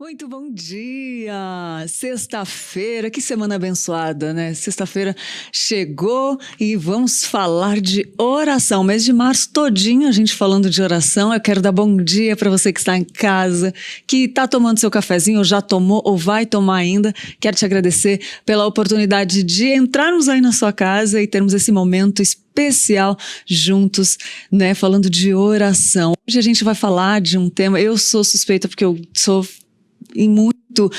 Muito bom dia! Sexta-feira, que semana abençoada, né? Sexta-feira chegou e vamos falar de oração. Mês de março todinho a gente falando de oração. Eu quero dar bom dia para você que está em casa, que está tomando seu cafezinho, ou já tomou, ou vai tomar ainda. Quero te agradecer pela oportunidade de entrarmos aí na sua casa e termos esse momento especial juntos, né? Falando de oração. Hoje a gente vai falar de um tema, eu sou suspeita porque eu sou e muito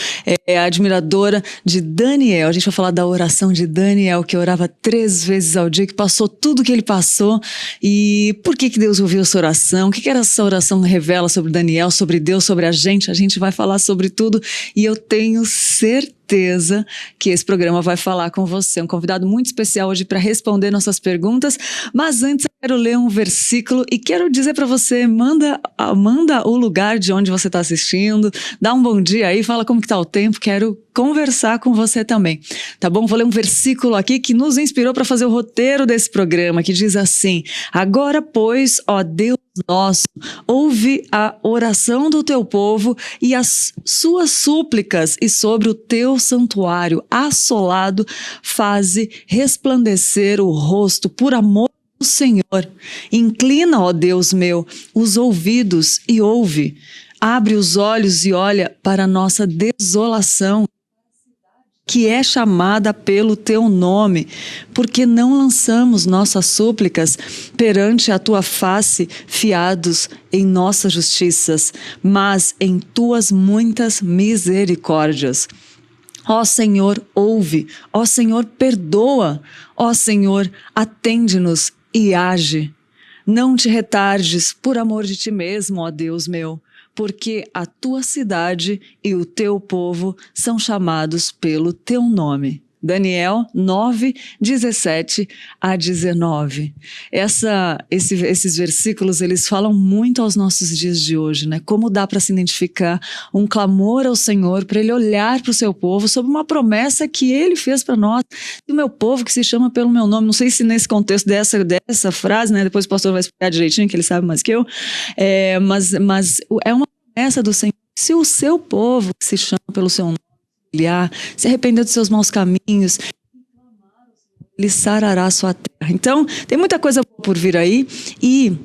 admiradora de Daniel. A gente vai falar da oração de Daniel, que orava 3 vezes ao dia, que passou tudo que ele passou. E por que Deus ouviu essa oração? O que essa oração revela sobre Daniel, sobre Deus, sobre a gente? A gente vai falar sobre tudo e eu tenho certeza que esse programa vai falar com você. Um convidado muito especial hoje para responder nossas perguntas, mas antes eu quero ler um versículo e quero dizer para você, manda o lugar de onde você está assistindo, dá um bom dia aí, fala como que tá o tempo, quero conversar com você também, tá bom? Vou ler um versículo aqui que nos inspirou para fazer o roteiro desse programa, que diz assim: agora, pois, ó Deus nosso, ouve a oração do teu povo e as suas súplicas, e sobre o teu santuário assolado faze resplandecer o rosto por amor do Senhor. Inclina, ó Deus meu, os ouvidos e ouve. Abre os olhos e olha para a nossa desolação, que é chamada pelo teu nome, porque não lançamos nossas súplicas perante a tua face, fiados em nossas justiças, mas em tuas muitas misericórdias. Ó Senhor, ouve, ó Senhor, perdoa, ó Senhor, atende-nos e age. Não te retardes por amor de ti mesmo, ó Deus meu, porque a tua cidade e o teu povo são chamados pelo teu nome. Daniel 9, 17 a 19. Esses versículos, eles falam muito aos nossos dias de hoje, né? Como dá para se identificar um clamor ao Senhor, para Ele olhar para o seu povo, sobre uma promessa que Ele fez para nós, e o meu povo que se chama pelo meu nome. Não sei se nesse contexto dessa frase, né? Depois o pastor vai explicar direitinho, que ele sabe mais que eu, mas é uma promessa do Senhor. Se o seu povo que se chama pelo seu nome, se arrepender dos seus maus caminhos, Ele sarará a sua terra. Então, tem muita coisa por vir aí e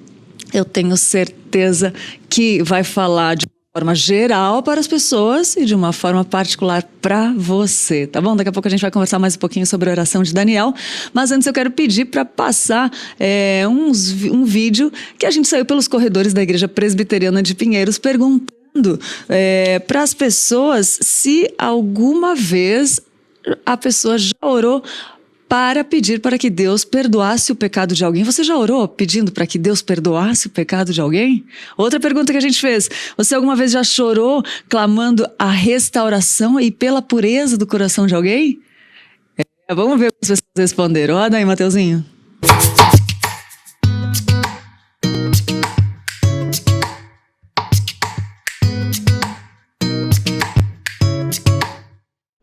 eu tenho certeza que vai falar de uma forma geral para as pessoas e de uma forma particular para você, tá bom? Daqui a pouco a gente vai conversar mais um pouquinho sobre a oração de Daniel, mas antes eu quero pedir para passar um vídeo que a gente saiu pelos corredores da Igreja Presbiteriana de Pinheiros perguntando para as pessoas se alguma vez a pessoa já orou para pedir para que Deus perdoasse o pecado de alguém. Você já orou pedindo para que Deus perdoasse o pecado de alguém? Outra pergunta que a gente fez: você alguma vez já chorou clamando a restauração e pela pureza do coração de alguém? Vamos ver o que as pessoas responderam. Roda aí, Mateuzinho.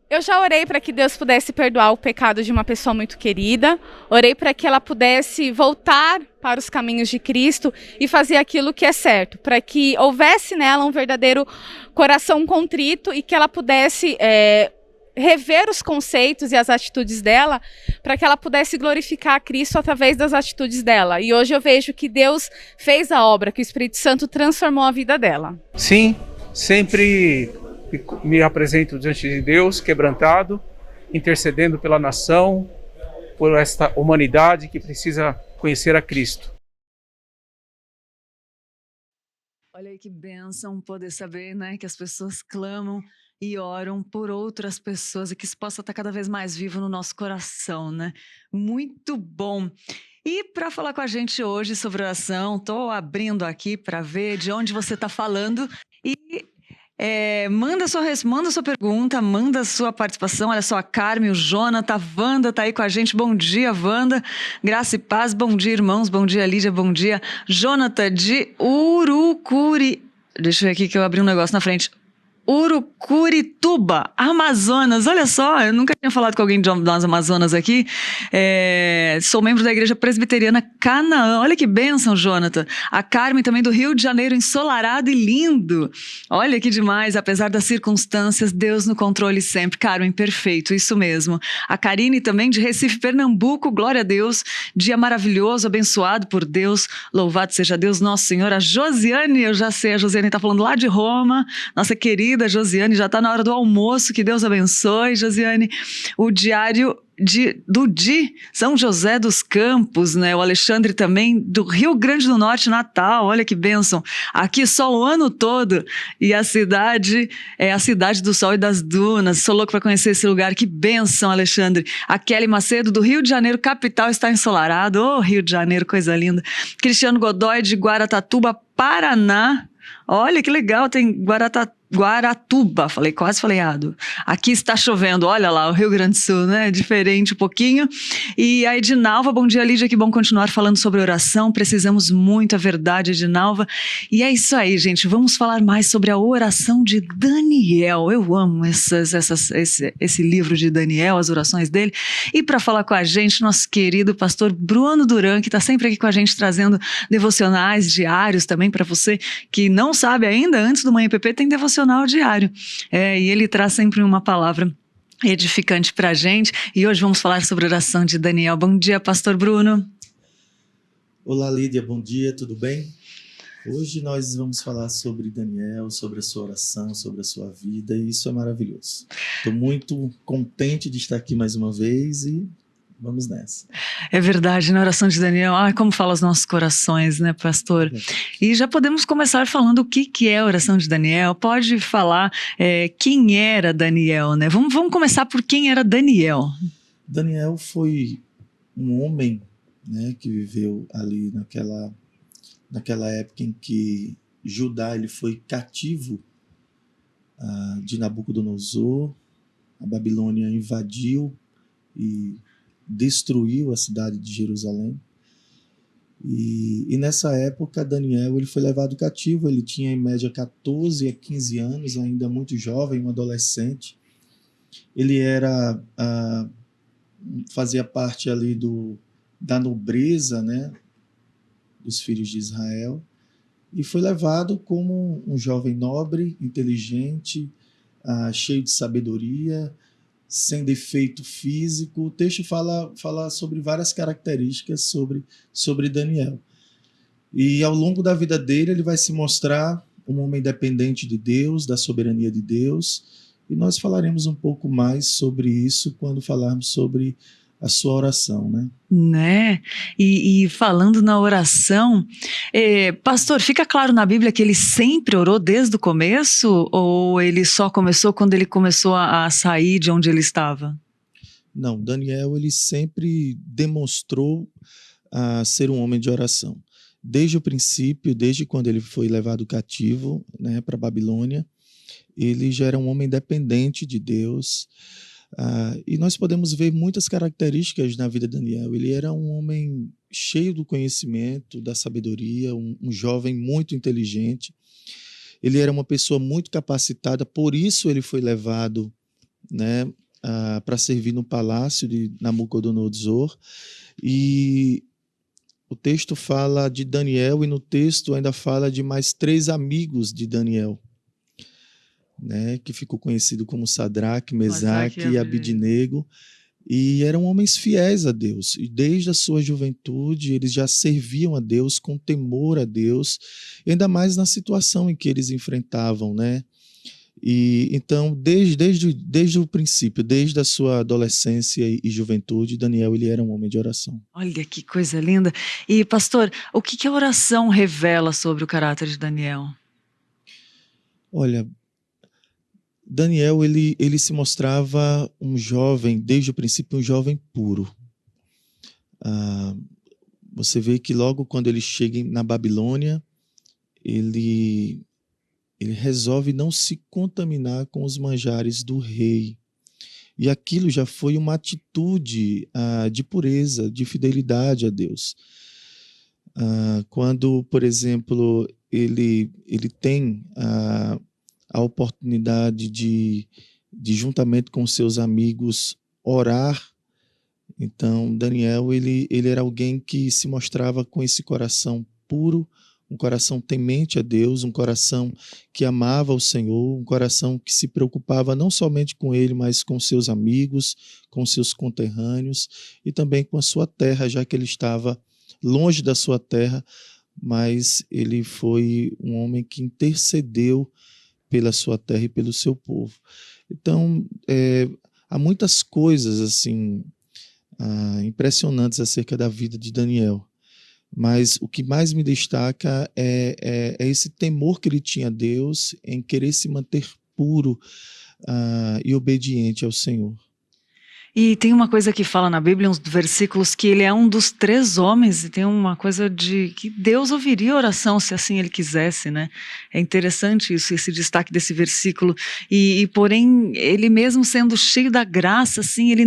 Eu já orei para que Deus pudesse perdoar o pecado de uma pessoa muito querida, orei para que ela pudesse voltar para os caminhos de Cristo e fazer aquilo que é certo, para que houvesse nela um verdadeiro coração contrito e que ela pudesse rever os conceitos e as atitudes dela, para que ela pudesse glorificar a Cristo através das atitudes dela. E hoje eu vejo que Deus fez a obra, que o Espírito Santo transformou a vida dela. Sim, sempre me apresento diante de Deus quebrantado, intercedendo pela nação, por esta humanidade que precisa conhecer a Cristo. Olha aí que bênção poder saber, né, que as pessoas clamam e oram por outras pessoas e que isso possa estar cada vez mais vivo no nosso coração, né? Muito bom! E para falar com a gente hoje sobre oração, estou abrindo aqui para ver de onde você está falando e manda sua pergunta, manda sua participação. Olha só, a Carmen, o Jonathan, a Wanda tá aí com a gente. Bom dia, Wanda. Graça e paz. Bom dia, irmãos. Bom dia, Lídia. Bom dia, Jonathan de Urucuri. Deixa eu ver aqui que eu abri um negócio na frente. Urucurituba, Amazonas. Olha só, eu nunca tinha falado com alguém das Amazonas aqui. Sou membro da Igreja Presbiteriana Canaã. Olha que bênção, Jonathan. A Carmen também do Rio de Janeiro, ensolarado e lindo. Olha que demais, apesar das circunstâncias, Deus no controle sempre. Carmen, perfeito, isso mesmo. A Karine também de Recife, Pernambuco, glória a Deus. Dia maravilhoso, abençoado por Deus. Louvado seja Deus, nosso Senhor. A Josiane, eu já sei, a Josiane está falando lá de Roma. Nossa querida Josiane, já está na hora do almoço, que Deus abençoe, Josiane. O diário do São José dos Campos, né? O Alexandre também, do Rio Grande do Norte, Natal, olha que bênção. Aqui só o ano todo, e a cidade é a cidade do sol e das dunas. Sou louco para conhecer esse lugar, que bênção, Alexandre. A Kelly Macedo, do Rio de Janeiro, capital, está ensolarado. Ô, Rio de Janeiro, coisa linda. Cristiano Godoy, de Guaratatúba, Paraná. Olha que legal, tem Guaratuba, quase falei errado. Aqui está chovendo, olha lá, o Rio Grande do Sul, né? Diferente um pouquinho. E a Edinalva, bom dia, Lídia, que bom continuar falando sobre oração. Precisamos muito, é verdade, Edinalva. E é isso aí, gente, vamos falar mais sobre a oração de Daniel. Eu amo esse livro de Daniel, as orações dele. E para falar com a gente, nosso querido pastor Bruno Duran, que está sempre aqui com a gente, trazendo devocionais diários também para você que não sabe ainda, antes do Manhã PP tem devocional diário, e ele traz sempre uma palavra edificante para a gente, e hoje vamos falar sobre a oração de Daniel. Bom dia, pastor Bruno. Olá, Lídia, bom dia, tudo bem? Hoje nós vamos falar sobre Daniel, sobre a sua oração, sobre a sua vida, e isso é maravilhoso. Estou muito contente de estar aqui mais uma vez e vamos nessa. É verdade, na oração de Daniel, como fala os nossos corações, né, pastor? E já podemos começar falando o que é a oração de Daniel. Pode falar quem era Daniel, né? Vamos começar por quem era Daniel. Daniel foi um homem, né, que viveu ali naquela época em que Judá ele foi cativo de Nabucodonosor. A Babilônia invadiu e destruiu a cidade de Jerusalém. E nessa época, Daniel ele foi levado cativo. Ele tinha em média 14 a 15 anos, ainda muito jovem, um adolescente. Ele fazia parte ali da nobreza, né, dos filhos de Israel, e foi levado como um jovem nobre, inteligente, cheio de sabedoria, sem defeito físico. O texto fala sobre várias características sobre Daniel. E ao longo da vida dele, ele vai se mostrar um homem dependente de Deus, da soberania de Deus. E nós falaremos um pouco mais sobre isso quando falarmos sobre a sua oração, né? E falando na oração, pastor, fica claro na Bíblia que ele sempre orou desde o começo, ou ele só começou quando ele começou a sair de onde ele estava? Não, Daniel ele sempre demonstrou ser um homem de oração. Desde o princípio, desde quando ele foi levado cativo, né, para a Babilônia, ele já era um homem dependente de Deus. E nós podemos ver muitas características na vida de Daniel. Ele era um homem cheio do conhecimento, da sabedoria, um jovem muito inteligente. Ele era uma pessoa muito capacitada, por isso ele foi levado, né, para servir no palácio de Nabucodonosor. E o texto fala de Daniel, e no texto ainda fala de mais 3 amigos de Daniel, né, que ficou conhecido como Sadraque, Mesaque e Abidnego, e eram homens fiéis a Deus, e desde a sua juventude eles já serviam a Deus com temor a Deus, ainda mais na situação em que eles enfrentavam, né? E então desde o princípio, desde a sua adolescência e juventude, Daniel ele era um homem de oração. Olha que coisa linda. E pastor, o que a oração revela sobre o caráter de Daniel? Olha, Daniel ele se mostrava um jovem, desde o princípio, um jovem puro. Você vê que logo quando ele chega na Babilônia, ele resolve não se contaminar com os manjares do rei. E aquilo já foi uma atitude de pureza, de fidelidade a Deus. Quando, por exemplo, ele tem a oportunidade de juntamente com seus amigos, orar. Então, Daniel, ele era alguém que se mostrava com esse coração puro, um coração temente a Deus, um coração que amava o Senhor, um coração que se preocupava não somente com ele, mas com seus amigos, com seus conterrâneos e também com a sua terra, já que ele estava longe da sua terra, mas ele foi um homem que intercedeu pela sua terra e pelo seu povo. Então, há muitas coisas assim impressionantes acerca da vida de Daniel. Mas o que mais me destaca é esse temor que ele tinha a Deus em querer se manter puro e obediente ao Senhor. E tem uma coisa que fala na Bíblia, uns versículos, que ele é um dos 3 homens, e tem uma coisa de que Deus ouviria a oração se assim ele quisesse, né? É interessante isso, esse destaque desse versículo. E porém, ele mesmo sendo cheio da graça, assim, ele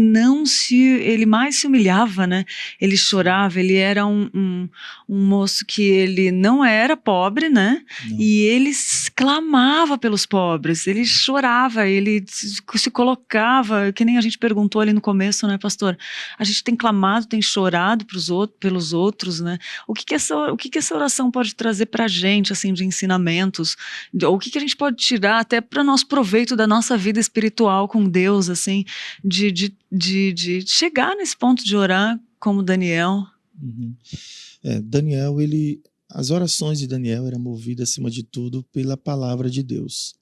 mais se humilhava, né? Ele chorava, ele era um moço que ele não era pobre, né? Não. E ele clamava pelos pobres, ele chorava, ele se colocava, que nem a gente perguntou ali no começo, né, pastor? A gente tem clamado, tem chorado pelos outros, né? O que essa oração pode trazer para a gente, assim, de ensinamentos? O que a gente pode tirar até para nosso proveito da nossa vida espiritual com Deus, assim, de chegar nesse ponto de orar como Daniel? Uhum. Daniel, as orações de Daniel eram movidas, acima de tudo, pela palavra de Deus.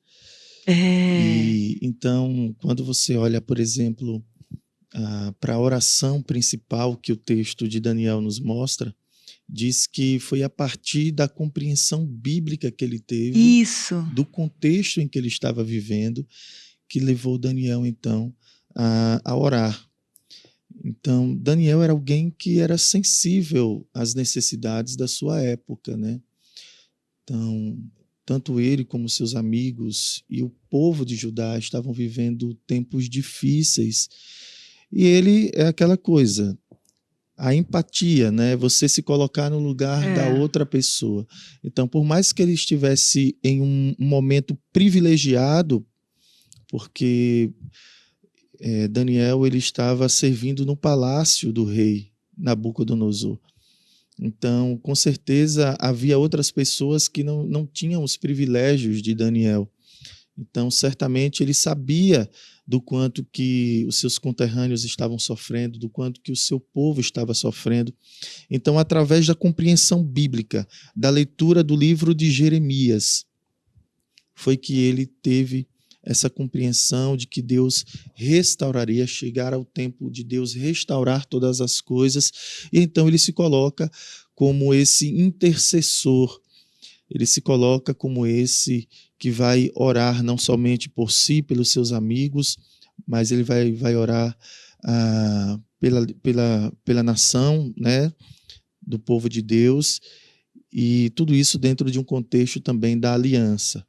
E então, quando você olha, por exemplo, para a oração principal que o texto de Daniel nos mostra, diz que foi a partir da compreensão bíblica que ele teve, Isso. do contexto em que ele estava vivendo, que levou Daniel, então, a orar. Então, Daniel era alguém que era sensível às necessidades da sua época, né? Então, tanto ele como seus amigos e o povo de Judá estavam vivendo tempos difíceis. E ele é aquela coisa, a empatia, né? Você se colocar no lugar da outra pessoa. Então, por mais que ele estivesse em um momento privilegiado, porque Daniel ele estava servindo no palácio do rei Nabucodonosor. Então, com certeza, havia outras pessoas que não tinham os privilégios de Daniel. Então, certamente, ele sabia do quanto que os seus conterrâneos estavam sofrendo, do quanto que o seu povo estava sofrendo. Então, através da compreensão bíblica, da leitura do livro de Jeremias, foi que ele teve essa compreensão de que Deus restauraria, chegar ao tempo de Deus restaurar todas as coisas, e então ele se coloca como esse intercessor, ele se coloca como esse que vai orar não somente por si, pelos seus amigos, mas ele vai orar pela nação, né, do povo de Deus, e tudo isso dentro de um contexto também da aliança.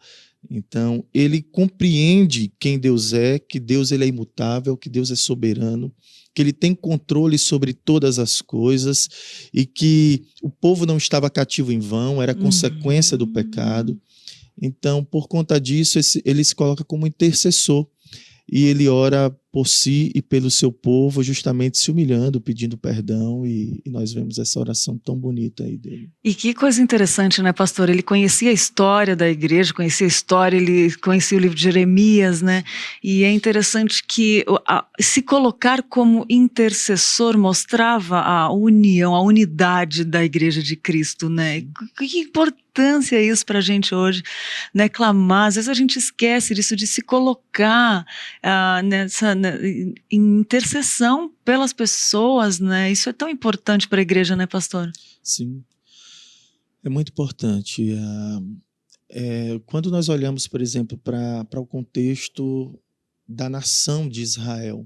Então, ele compreende quem Deus é, que Deus ele é imutável, que Deus é soberano, que ele tem controle sobre todas as coisas e que o povo não estava cativo em vão, era consequência do pecado. Então, por conta disso, ele se coloca como intercessor e ele ora por si e pelo seu povo, justamente se humilhando, pedindo perdão, e nós vemos essa oração tão bonita aí dele. E que coisa interessante, né, pastor? Ele conhecia a história da igreja, conhecia a história, ele conhecia o livro de Jeremias, né? E é interessante que se colocar como intercessor mostrava a união, a unidade da igreja de Cristo, né? Que importância é isso para a gente hoje, né? Clamar, às vezes a gente esquece disso, de se colocar em intercessão pelas pessoas, né? Isso é tão importante para a igreja, né, pastor? Sim, é muito importante. Quando nós olhamos, por exemplo, para o contexto da nação de Israel,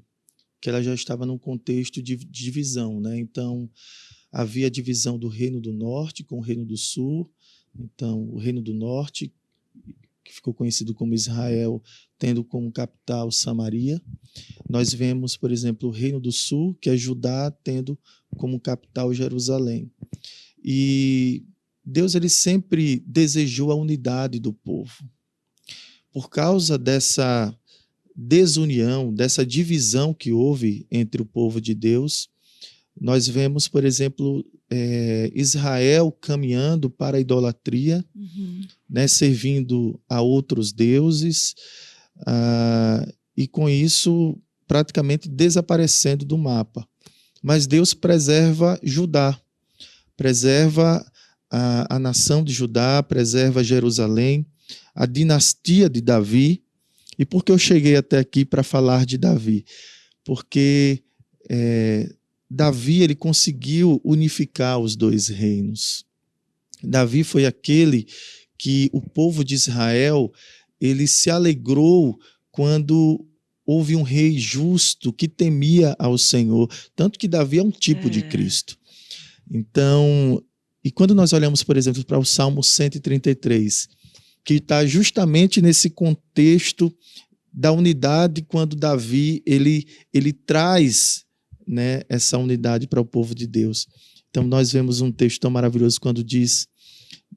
que ela já estava num contexto de divisão, né? Então, havia a divisão do Reino do Norte com o Reino do Sul. Então, o Reino do Norte, que ficou conhecido como Israel, tendo como capital Samaria. Nós vemos, por exemplo, o Reino do Sul, que é Judá, tendo como capital Jerusalém. E Deus ele sempre desejou a unidade do povo. por causa dessa desunião, dessa divisão que houve entre o povo de Deus, nós vemos, por exemplo, Israel caminhando para a idolatria, né, servindo a outros deuses, e com isso praticamente desaparecendo do mapa. Mas Deus preserva Judá, preserva a nação de Judá, preserva Jerusalém, a dinastia de Davi. E por que eu cheguei até aqui para falar de Davi? Porque Davi ele conseguiu unificar os dois reinos. Davi foi aquele que o povo de Israel ele se alegrou quando houve um rei justo que temia ao Senhor. Tanto que Davi é um tipo de Cristo. Então, e quando nós olhamos, por exemplo, para o Salmo 133, que está justamente nesse contexto da unidade, quando Davi ele traz, né, essa unidade para o povo de Deus. Então nós vemos um texto tão maravilhoso quando diz,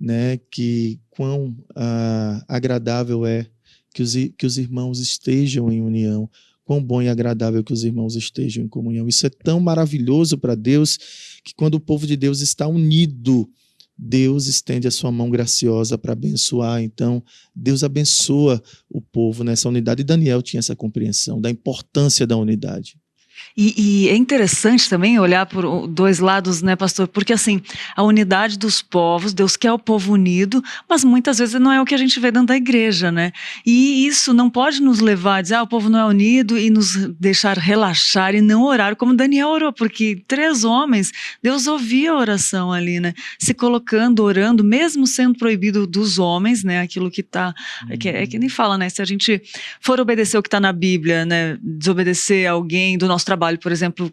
né, que quão agradável é que os irmãos estejam em união, quão bom e agradável que os irmãos estejam em comunhão. Isso é tão maravilhoso para Deus, que quando o povo de Deus está unido, Deus estende a sua mão graciosa para abençoar. Então, Deus abençoa o povo nessa unidade. E Daniel tinha essa compreensão da importância da unidade. E é interessante também olhar por dois lados, né, pastor? Porque assim, a unidade dos povos, Deus quer o povo unido, mas muitas vezes não é o que a gente vê dentro da igreja, né? E isso não pode nos levar a dizer, o povo não é unido e nos deixar relaxar e não orar como Daniel orou, porque 3 homens, Deus ouvia a oração ali, né? Se colocando, orando, mesmo sendo proibido dos homens, né? Aquilo que tá, que nem fala, né? Se a gente for obedecer o que está na Bíblia, né? Desobedecer alguém do nosso trabalho, por exemplo,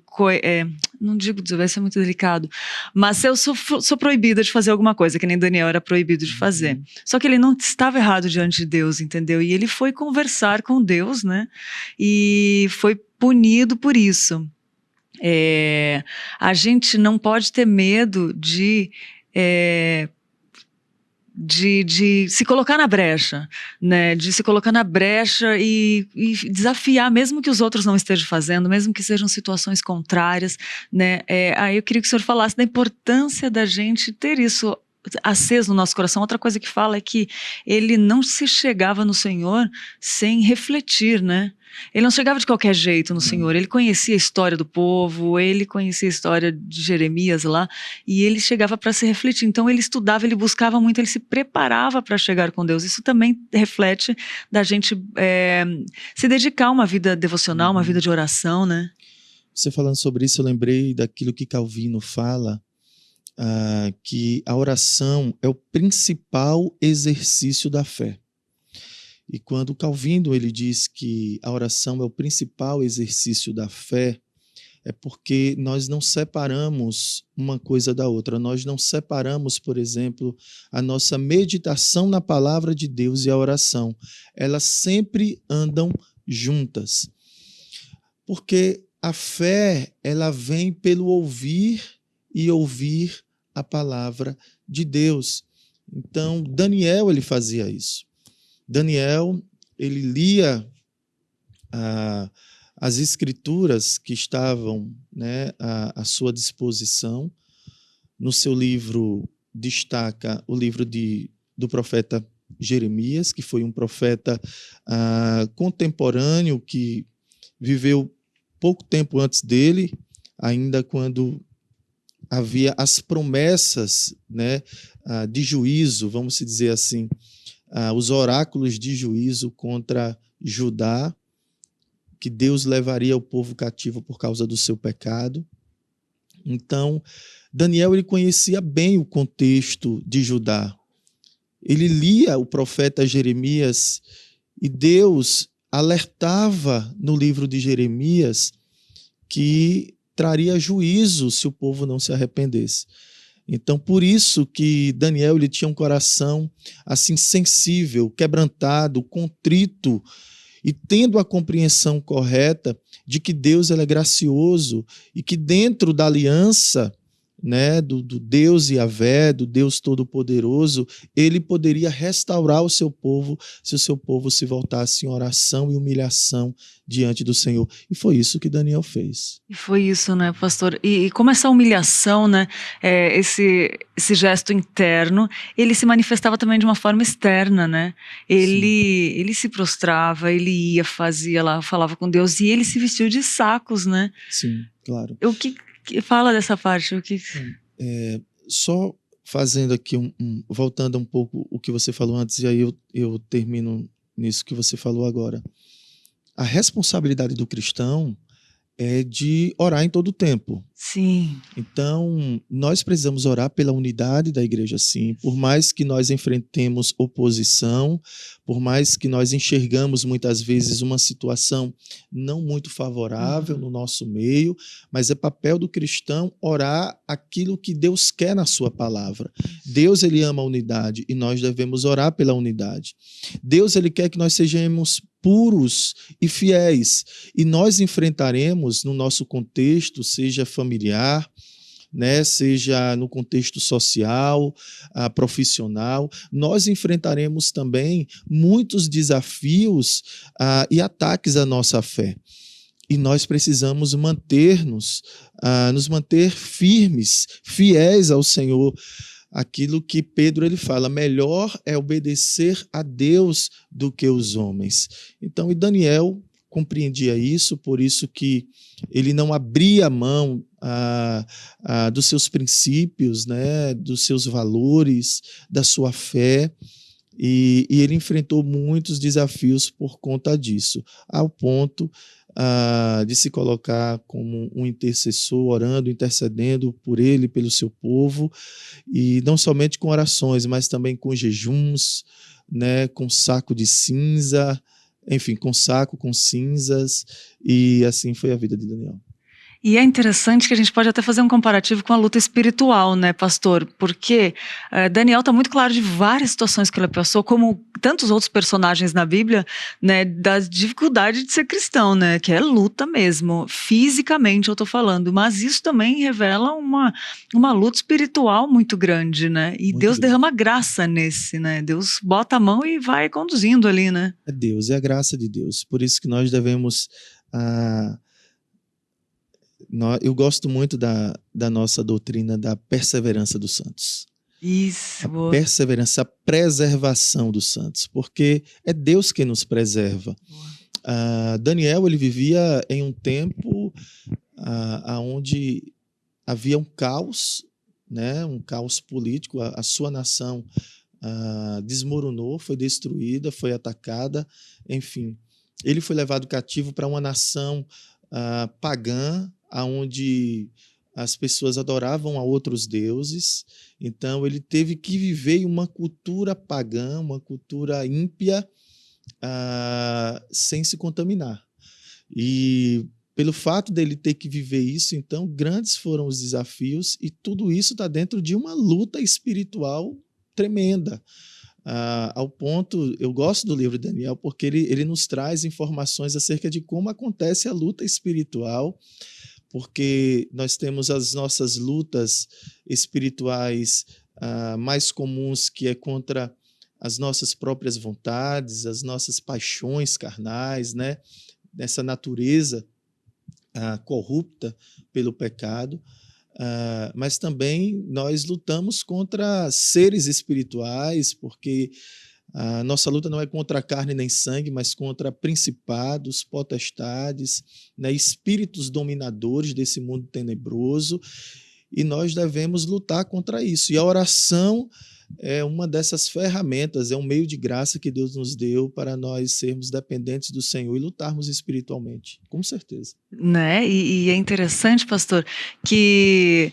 não digo desobedecer, é muito delicado, mas se eu sou proibida de fazer alguma coisa, que nem Daniel era proibido de fazer, só que ele não estava errado diante de Deus, entendeu? E ele foi conversar com Deus, né? E foi punido por isso. A gente não pode ter medo de se colocar na brecha, né? De se colocar na brecha e desafiar, mesmo que os outros não estejam fazendo, mesmo que sejam situações contrárias, né? Aí eu queria que o senhor falasse da importância da gente ter isso aceso no nosso coração. Outra coisa que fala é que ele não se chegava no Senhor sem refletir, né? Ele não chegava de qualquer jeito no Senhor, ele conhecia a história do povo, ele conhecia a história de Jeremias lá, e ele chegava para se refletir. Então ele estudava, ele buscava muito, ele se preparava para chegar com Deus. Isso também reflete da gente se dedicar a uma vida devocional, uma vida de oração, né? Você falando sobre isso, eu lembrei daquilo que Calvino fala, que a oração é o principal exercício da fé. E quando Calvino ele diz que a oração é o principal exercício da fé, é porque nós não separamos uma coisa da outra. Nós não separamos, por exemplo, a nossa meditação na palavra de Deus e a oração. Elas sempre andam juntas. Porque a fé, ela vem pelo ouvir e ouvir a palavra de Deus. Então, Daniel ele fazia isso. Daniel, ele lia as escrituras que estavam, né, à sua disposição. No seu livro, destaca o livro do profeta Jeremias, que foi um profeta contemporâneo, que viveu pouco tempo antes dele, ainda quando havia as promessas, né, de juízo, vamos dizer assim, os oráculos de juízo contra Judá, que Deus levaria o povo cativo por causa do seu pecado. Então, Daniel ele conhecia bem o contexto de Judá. Ele lia o profeta Jeremias e Deus alertava no livro de Jeremias que traria juízo se o povo não se arrependesse. Então, por isso que Daniel ele tinha um coração assim sensível, quebrantado, contrito, e tendo a compreensão correta de que Deus ele é gracioso e que dentro da aliança, né, do Deus Yahvé, do Deus Todo-Poderoso, ele poderia restaurar o seu povo se o seu povo se voltasse em oração e humilhação diante do Senhor. E foi isso que Daniel fez. E foi isso, né, pastor? E como essa humilhação, né, esse gesto interno, ele se manifestava também de uma forma externa, né? Ele se prostrava, ele ia, fazia lá, falava com Deus, e ele se vestiu de sacos, né? Sim, claro. O que fala dessa parte? Só fazendo aqui voltando um pouco o que você falou antes, e aí eu termino nisso que você falou agora. A responsabilidade do cristão é de orar em todo o tempo. Sim. Então, nós precisamos orar pela unidade da igreja, sim. Por mais que nós enfrentemos oposição, por mais que nós enxergamos muitas vezes uma situação não muito favorável no nosso meio, mas é papel do cristão orar aquilo que Deus quer na sua palavra. Deus, ele ama a unidade e nós devemos orar pela unidade. Deus, ele quer que nós sejamos puros e fiéis, e nós enfrentaremos no nosso contexto, seja familiar, né, seja no contexto social, profissional, nós enfrentaremos também muitos desafios e ataques à nossa fé. E nós precisamos nos manter firmes, fiéis ao Senhor. Aquilo que Pedro ele fala, melhor é obedecer a Deus do que os homens. Então, e Daniel compreendia isso, por isso que ele não abria mão dos seus princípios, né, dos seus valores, da sua fé, e ele enfrentou muitos desafios por conta disso, ao ponto de se colocar como um intercessor, orando, intercedendo por ele, pelo seu povo, e não somente com orações, mas também com jejuns, né, com saco de cinza, enfim, com saco, com cinzas, e assim foi a vida de Daniel. E é interessante que a gente pode até fazer um comparativo com a luta espiritual, né, pastor? Porque Daniel está muito claro de várias situações que ele passou, como tantos outros personagens na Bíblia, né, da dificuldade de ser cristão, né, que é luta mesmo, fisicamente eu estou falando, mas isso também revela uma luta espiritual muito grande, né? E muito Deus grande. Derrama graça nesse, né? Deus bota a mão e vai conduzindo ali, né? É Deus, é a graça de Deus. Por isso que nós devemos... Eu gosto muito da nossa doutrina da perseverança dos santos. Isso. A perseverança, a preservação dos santos, porque é Deus quem nos preserva. Daniel, ele vivia em um tempo onde havia um caos, né, um caos político, a sua nação desmoronou, foi destruída, foi atacada, enfim. Ele foi levado cativo para uma nação pagã, onde as pessoas adoravam a outros deuses. Então, ele teve que viver em uma cultura pagã, uma cultura ímpia, sem se contaminar. E pelo fato dele ter que viver isso, então, grandes foram os desafios, e tudo isso está dentro de uma luta espiritual tremenda. Ao ponto, eu gosto do livro de Daniel, porque ele nos traz informações acerca de como acontece a luta espiritual, porque nós temos as nossas lutas espirituais mais comuns, que é contra as nossas próprias vontades, as nossas paixões carnais, né? Dessa natureza corrupta pelo pecado, mas também nós lutamos contra seres espirituais, porque a nossa luta não é contra carne nem sangue, mas contra principados, potestades, né, espíritos dominadores desse mundo tenebroso, e nós devemos lutar contra isso. E a oração é uma dessas ferramentas, é um meio de graça que Deus nos deu para nós sermos dependentes do Senhor e lutarmos espiritualmente, com certeza. Né? E é interessante, pastor, que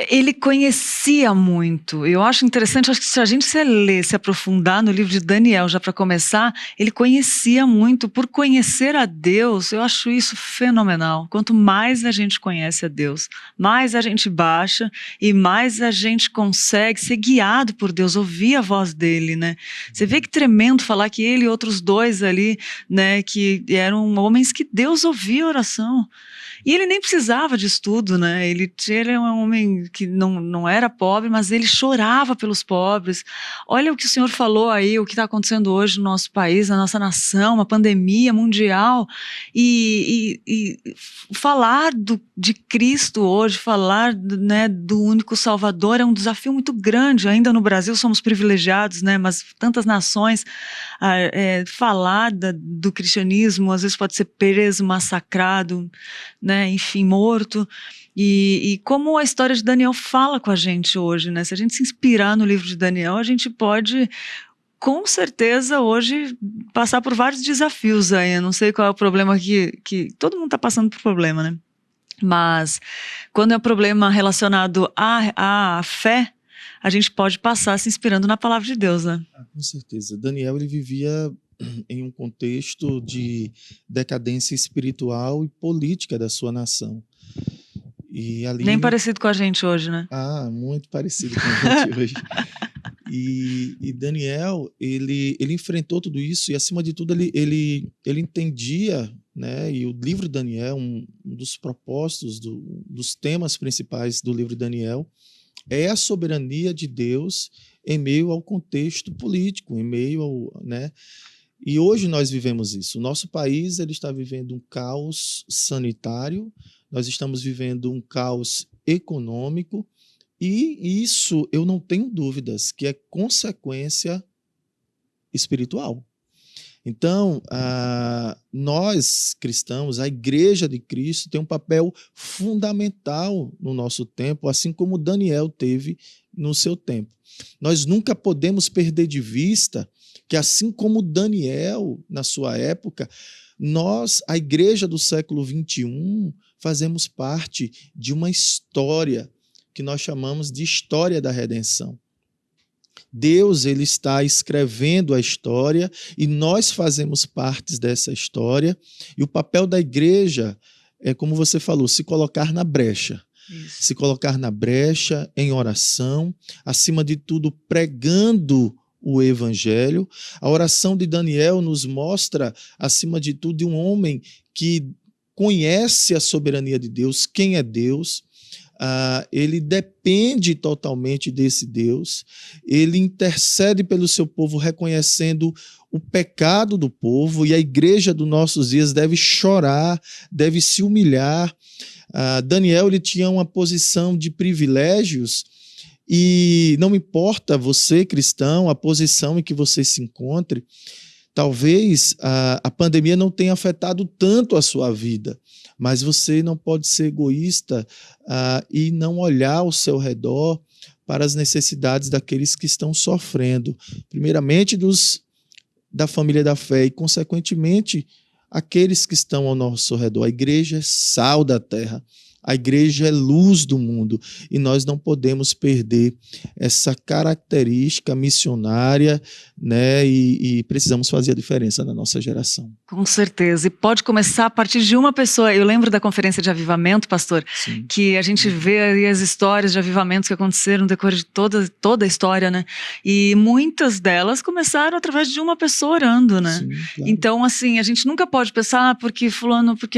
ele conhecia muito. Eu acho interessante, acho que se a gente se aprofundar no livro de Daniel, já para começar, ele conhecia muito. Por conhecer a Deus, eu acho isso fenomenal. Quanto mais a gente conhece a Deus, mais a gente baixa e mais a gente consegue ser guiado por Deus, ouvir a voz dele, né? Você vê que tremendo falar que ele e outros dois ali, né, que eram homens que Deus ouvia a oração. E ele nem precisava de estudo, né? Ele era um homem que não era pobre, mas ele chorava pelos pobres. Olha o que o senhor falou aí, o que está acontecendo hoje no nosso país, na nossa nação, uma pandemia mundial. E falar de Cristo hoje, falar né, do único Salvador é um desafio muito grande. Ainda no Brasil somos privilegiados, né? Mas tantas nações, falar do cristianismo às vezes pode ser preso, massacrado, né? Enfim, morto. E como a história de Daniel fala com a gente hoje, né? Se a gente se inspirar no livro de Daniel, a gente pode, com certeza, hoje passar por vários desafios aí. Eu não sei qual é o problema que todo mundo está passando por problema, né? Mas quando é um problema relacionado à fé, a gente pode passar se inspirando na palavra de Deus, né? Com certeza. Daniel, ele vivia em um contexto de decadência espiritual e política da sua nação. E ali nem parecido com a gente hoje, né? Muito parecido com a gente hoje. E Daniel, ele enfrentou tudo isso e, acima de tudo, ele entendia, né? E o livro de Daniel, um dos propósitos, dos temas principais do livro de Daniel, é a soberania de Deus em meio ao contexto político, em meio ao, né? E hoje nós vivemos isso. O nosso país ele está vivendo um caos sanitário, nós estamos vivendo um caos econômico, e isso eu não tenho dúvidas que é consequência espiritual. Então, nós cristãos, a Igreja de Cristo tem um papel fundamental no nosso tempo, assim como Daniel teve no seu tempo. Nós nunca podemos perder de vista que, assim como Daniel, na sua época, nós, a Igreja do século XXI, fazemos parte de uma história que nós chamamos de história da redenção. Deus ele está escrevendo a história e nós fazemos parte dessa história. E o papel da igreja é, como você falou, se colocar na brecha. Isso. Se colocar na brecha, em oração, acima de tudo pregando o evangelho. A oração de Daniel nos mostra, acima de tudo, um homem que conhece a soberania de Deus, quem é Deus. Ele depende totalmente desse Deus, ele intercede pelo seu povo reconhecendo o pecado do povo, e a igreja dos nossos dias deve chorar, deve se humilhar. Daniel ele tinha uma posição de privilégios, e não importa você, cristão, a posição em que você se encontre, talvez a pandemia não tenha afetado tanto a sua vida, mas você não pode ser egoísta e não olhar ao seu redor para as necessidades daqueles que estão sofrendo, primeiramente da família da fé e, consequentemente, aqueles que estão ao nosso redor. A igreja é sal da terra. A igreja é luz do mundo e nós não podemos perder essa característica missionária, né? E precisamos fazer a diferença na nossa geração. Com certeza. E pode começar a partir de uma pessoa. Eu lembro da conferência de avivamento, pastor, Sim. que a gente vê aí as histórias de avivamentos que aconteceram no decorrer de toda a história, né? E muitas delas começaram através de uma pessoa orando, né? Sim, claro. Então, assim, a gente nunca pode pensar porque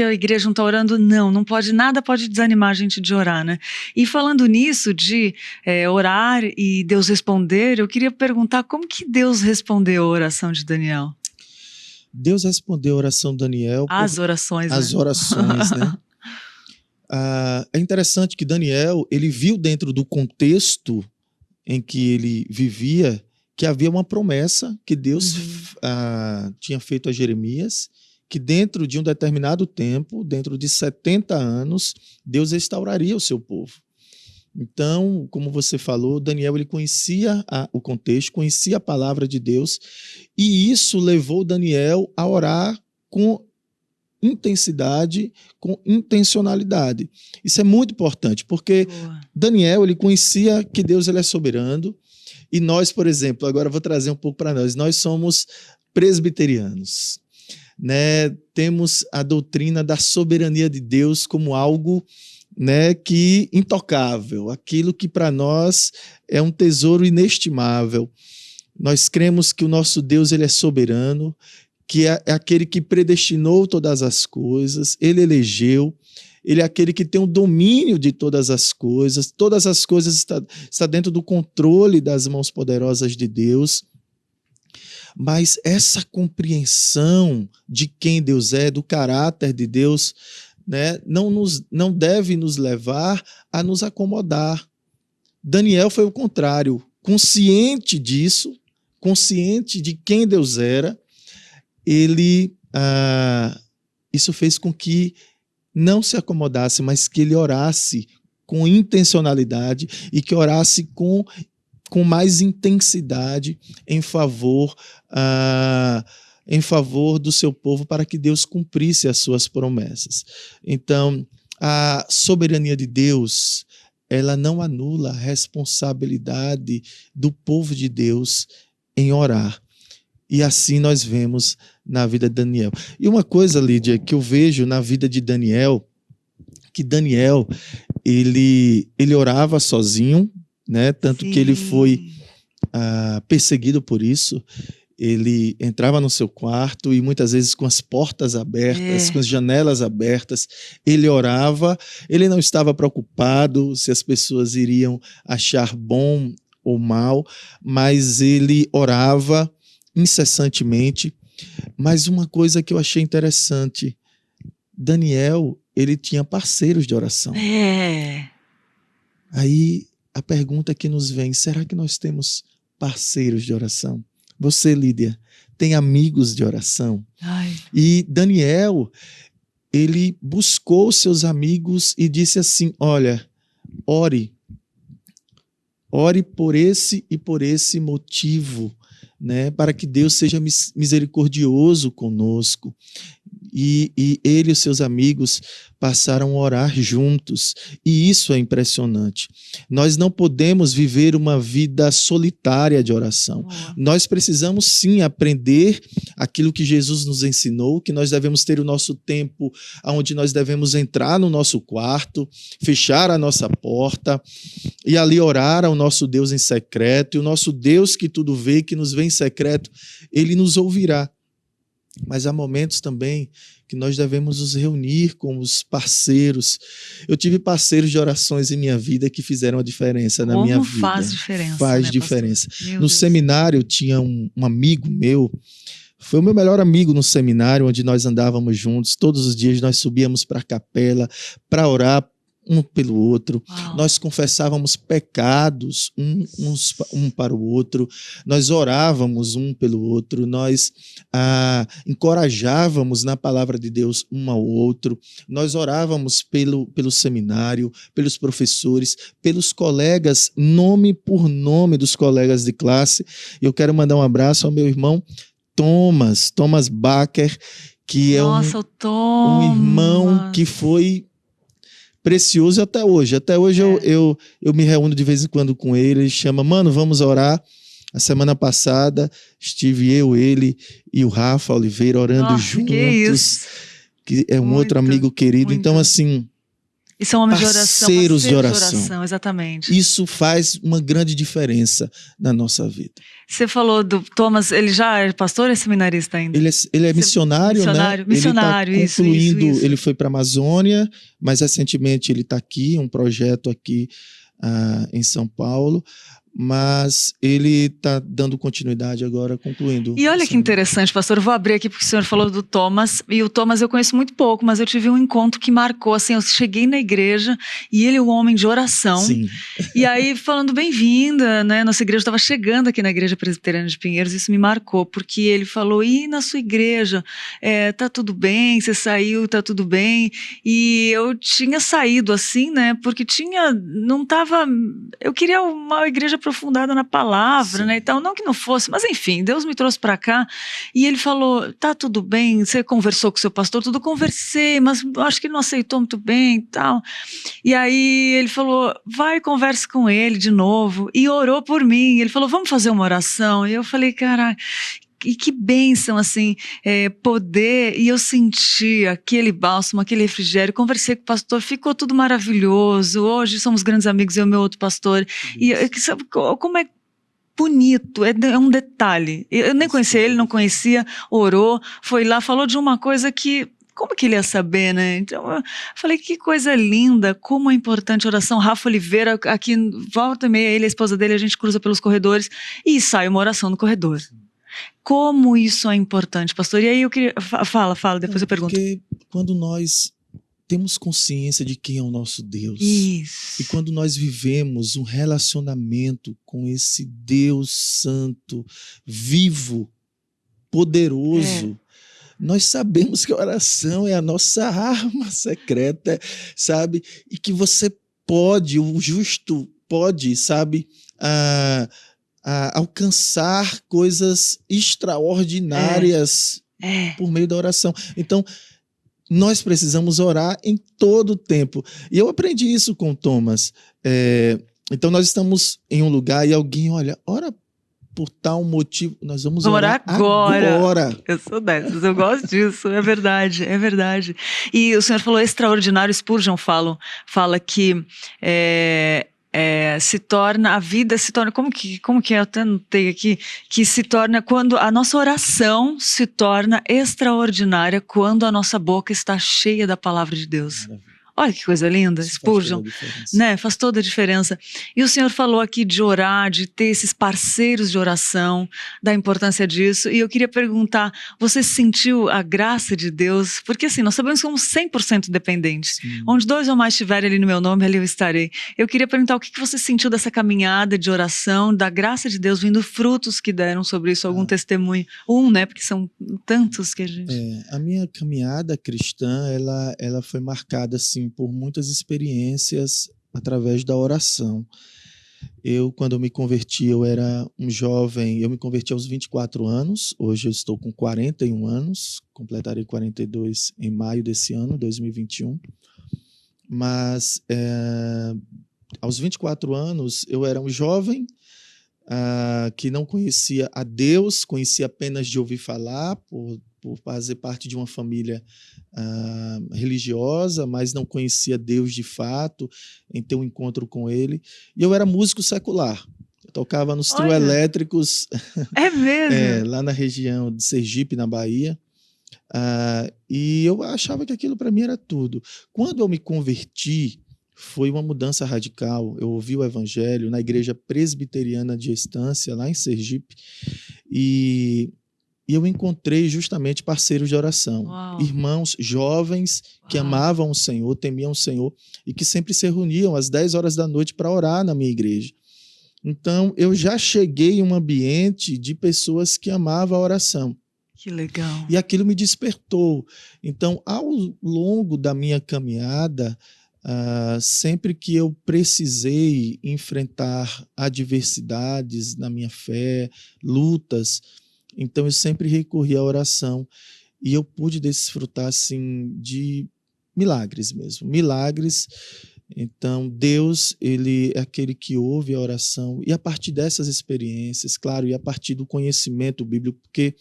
a igreja não está orando. Não pode, nada pode desanimar a gente de orar, né? E falando nisso, de orar e Deus responder, eu queria perguntar como que Deus respondeu a oração de Daniel? Deus respondeu a oração de Daniel. As orações, né? É interessante que Daniel, ele viu dentro do contexto em que ele vivia, que havia uma promessa que Deus tinha feito a Jeremias, que dentro de um determinado tempo, dentro de 70 anos, Deus restauraria o seu povo. Então, como você falou, Daniel ele conhecia o contexto, conhecia a palavra de Deus, e isso levou Daniel a orar com intensidade, com intencionalidade. Isso é muito importante, porque Daniel ele conhecia que Deus ele é soberano, e nós, por exemplo, agora vou trazer um pouco para nós somos presbiterianos. Né, temos a doutrina da soberania de Deus como algo, né, que intocável, aquilo que para nós é um tesouro inestimável. Nós cremos que o nosso Deus ele é soberano, que é aquele que predestinou todas as coisas, ele elegeu, Ele é aquele que tem o domínio de todas as coisas está dentro do controle das mãos poderosas de Deus. Mas essa compreensão de quem Deus é, do caráter de Deus, né, não deve nos levar a nos acomodar. Daniel foi o contrário, consciente disso, consciente de quem Deus era, isso fez com que não se acomodasse, mas que ele orasse com intencionalidade e que orasse com mais intensidade em favor do seu povo, para que Deus cumprisse as suas promessas. Então, a soberania de Deus, ela não anula a responsabilidade do povo de Deus em orar. E assim nós vemos na vida de Daniel. E uma coisa, Lídia, que eu vejo na vida de Daniel, que Daniel, ele orava sozinho, né? Tanto que ele foi perseguido por isso. Ele entrava no seu quarto e muitas vezes com as portas abertas, com as janelas abertas, ele orava. Ele não estava preocupado se as pessoas iriam achar bom ou mal, mas ele orava incessantemente. Mas uma coisa que eu achei interessante, Daniel, ele tinha parceiros de oração. Aí a pergunta que nos vem, será que nós temos parceiros de oração? Você, Lídia, tem amigos de oração? E Daniel, ele buscou seus amigos e disse assim, olha, ore por esse e por esse motivo, né, para que Deus seja misericordioso conosco. E ele e os seus amigos passaram a orar juntos. E isso é impressionante. Nós não podemos viver uma vida solitária de oração. Nós precisamos sim aprender aquilo que Jesus nos ensinou, que nós devemos ter o nosso tempo onde nós devemos entrar no nosso quarto, fechar a nossa porta e ali orar ao nosso Deus em secreto. E o nosso Deus que tudo vê, que nos vê em secreto, ele nos ouvirá. Mas há momentos também que nós devemos nos reunir com os parceiros. Eu tive parceiros de orações em minha vida que fizeram a diferença na minha vida. Como faz diferença, Faz né, diferença. pastor? No seminário, tinha um amigo meu, foi o meu melhor amigo no seminário, onde nós andávamos juntos. Todos os dias nós subíamos para a capela para orar um pelo outro. Nós confessávamos pecados um para o outro, nós orávamos um pelo outro, nós encorajávamos na palavra de Deus um ao outro, nós orávamos pelo seminário, pelos professores, pelos colegas, nome por nome dos colegas de classe. E eu quero mandar um abraço ao meu irmão Thomas Bacher, que é um irmão que foi precioso até hoje. Até hoje eu me reúno de vez em quando com ele. Ele chama, mano, vamos orar. A semana passada estive eu, ele e o Rafa Oliveira orando juntos. Que isso. Que é um outro amigo querido. Muito. Então, assim, e são homens de oração, parceiros de oração. Exatamente. Isso faz uma grande diferença na nossa vida. Você falou do Thomas, ele já é pastor ou é seminarista ainda? Ele é missionário, né? Missionário, ele tá concluindo, isso. Ele foi para a Amazônia, mas recentemente ele está aqui, um projeto aqui em São Paulo. Mas ele está dando continuidade agora, concluindo. E olha que interessante, pastor, eu vou abrir aqui porque o senhor falou do Thomas, e o Thomas eu conheço muito pouco, mas eu tive um encontro que marcou, assim, eu cheguei na igreja e ele é um homem de oração. Sim. E aí falando bem-vinda, né, nossa igreja estava chegando aqui na igreja presbiteriana de Pinheiros, isso me marcou, porque ele falou, e na sua igreja, tá tudo bem, você saiu, tá tudo bem, e eu tinha saído assim, né, porque eu queria uma igreja aprofundada na palavra, Sim. né, então não que não fosse, mas enfim, Deus me trouxe para cá, e ele falou, tá tudo bem, você conversou com o seu pastor, tudo, conversei, mas acho que ele não aceitou muito bem e tal, e aí ele falou, vai, converse com ele de novo, e orou por mim, ele falou, vamos fazer uma oração, e eu falei, cara, e que bênção, assim, poder, e eu senti aquele bálsamo, aquele refrigério, conversei com o pastor, ficou tudo maravilhoso, hoje somos grandes amigos, eu e o meu outro pastor, e sabe como é bonito, é um detalhe, eu nem conhecia ele, não conhecia, orou, foi lá, falou de uma coisa que como que ele ia saber, né? Então eu falei, que coisa linda, como é importante a oração. Rafa Oliveira, aqui volta e meia, ele e a esposa dele, a gente cruza pelos corredores e sai uma oração no corredor. Como isso é importante, pastor? E aí eu queria... Fala, depois eu pergunto. Porque quando nós temos consciência de quem é o nosso Deus, Isso. e quando nós vivemos um relacionamento com esse Deus santo, vivo, poderoso, nós sabemos que a oração é a nossa arma secreta, sabe? E que você pode, o justo pode, sabe, alcançar coisas extraordinárias por meio da oração. Então, nós precisamos orar em todo o tempo. E eu aprendi isso com Thomas. Então, nós estamos em um lugar e alguém, olha, ora por tal motivo, nós vamos orar agora. Eu sou dessas, eu gosto disso, é verdade, é verdade. E o senhor falou extraordinário, Spurgeon fala que se torna, a vida se torna, como que é? Eu até anotei aqui, que se torna quando a nossa oração se torna extraordinária quando a nossa boca está cheia da palavra de Deus. Maravilha. Olha que coisa linda, Spurgeon, né? Faz toda a diferença. E o senhor falou aqui de orar, de ter esses parceiros de oração, da importância disso. E eu queria perguntar, você sentiu a graça de Deus? Porque assim, nós sabemos que somos 100% dependentes. Sim. Onde 2 ou mais estiverem ali no meu nome, ali eu estarei. Eu queria perguntar o que você sentiu dessa caminhada de oração, da graça de Deus, vindo frutos que deram sobre isso, algum testemunho? Né? Porque são tantos que a gente... A minha caminhada cristã, ela foi marcada, assim, por muitas experiências através da oração. Quando eu me converti, eu era um jovem, eu me converti aos 24 anos, hoje eu estou com 41 anos, completarei 42 em maio desse ano, 2021, mas aos 24 anos eu era um jovem que não conhecia a Deus, conhecia apenas de ouvir falar, por fazer parte de uma família religiosa, mas não conhecia Deus de fato, em ter um encontro com Ele. E eu era músico secular. Eu tocava nos trio elétricos. É mesmo? Lá na região de Sergipe, na Bahia. E eu achava que aquilo para mim era tudo. Quando eu me converti, foi uma mudança radical. Eu ouvi o evangelho na igreja presbiteriana de Estância, lá em Sergipe, e eu encontrei justamente parceiros de oração. Uau. Irmãos jovens que amavam o Senhor, temiam o Senhor e que sempre se reuniam às 10 horas da noite para orar na minha igreja. Então, eu já cheguei em um ambiente de pessoas que amavam a oração. Que legal. E aquilo me despertou. Então, ao longo da minha caminhada, sempre que eu precisei enfrentar adversidades na minha fé, lutas, então eu sempre recorri à oração e eu pude desfrutar assim de milagres mesmo, milagres. Então Deus, ele é aquele que ouve a oração, e a partir dessas experiências, claro, e a partir do conhecimento bíblico, porque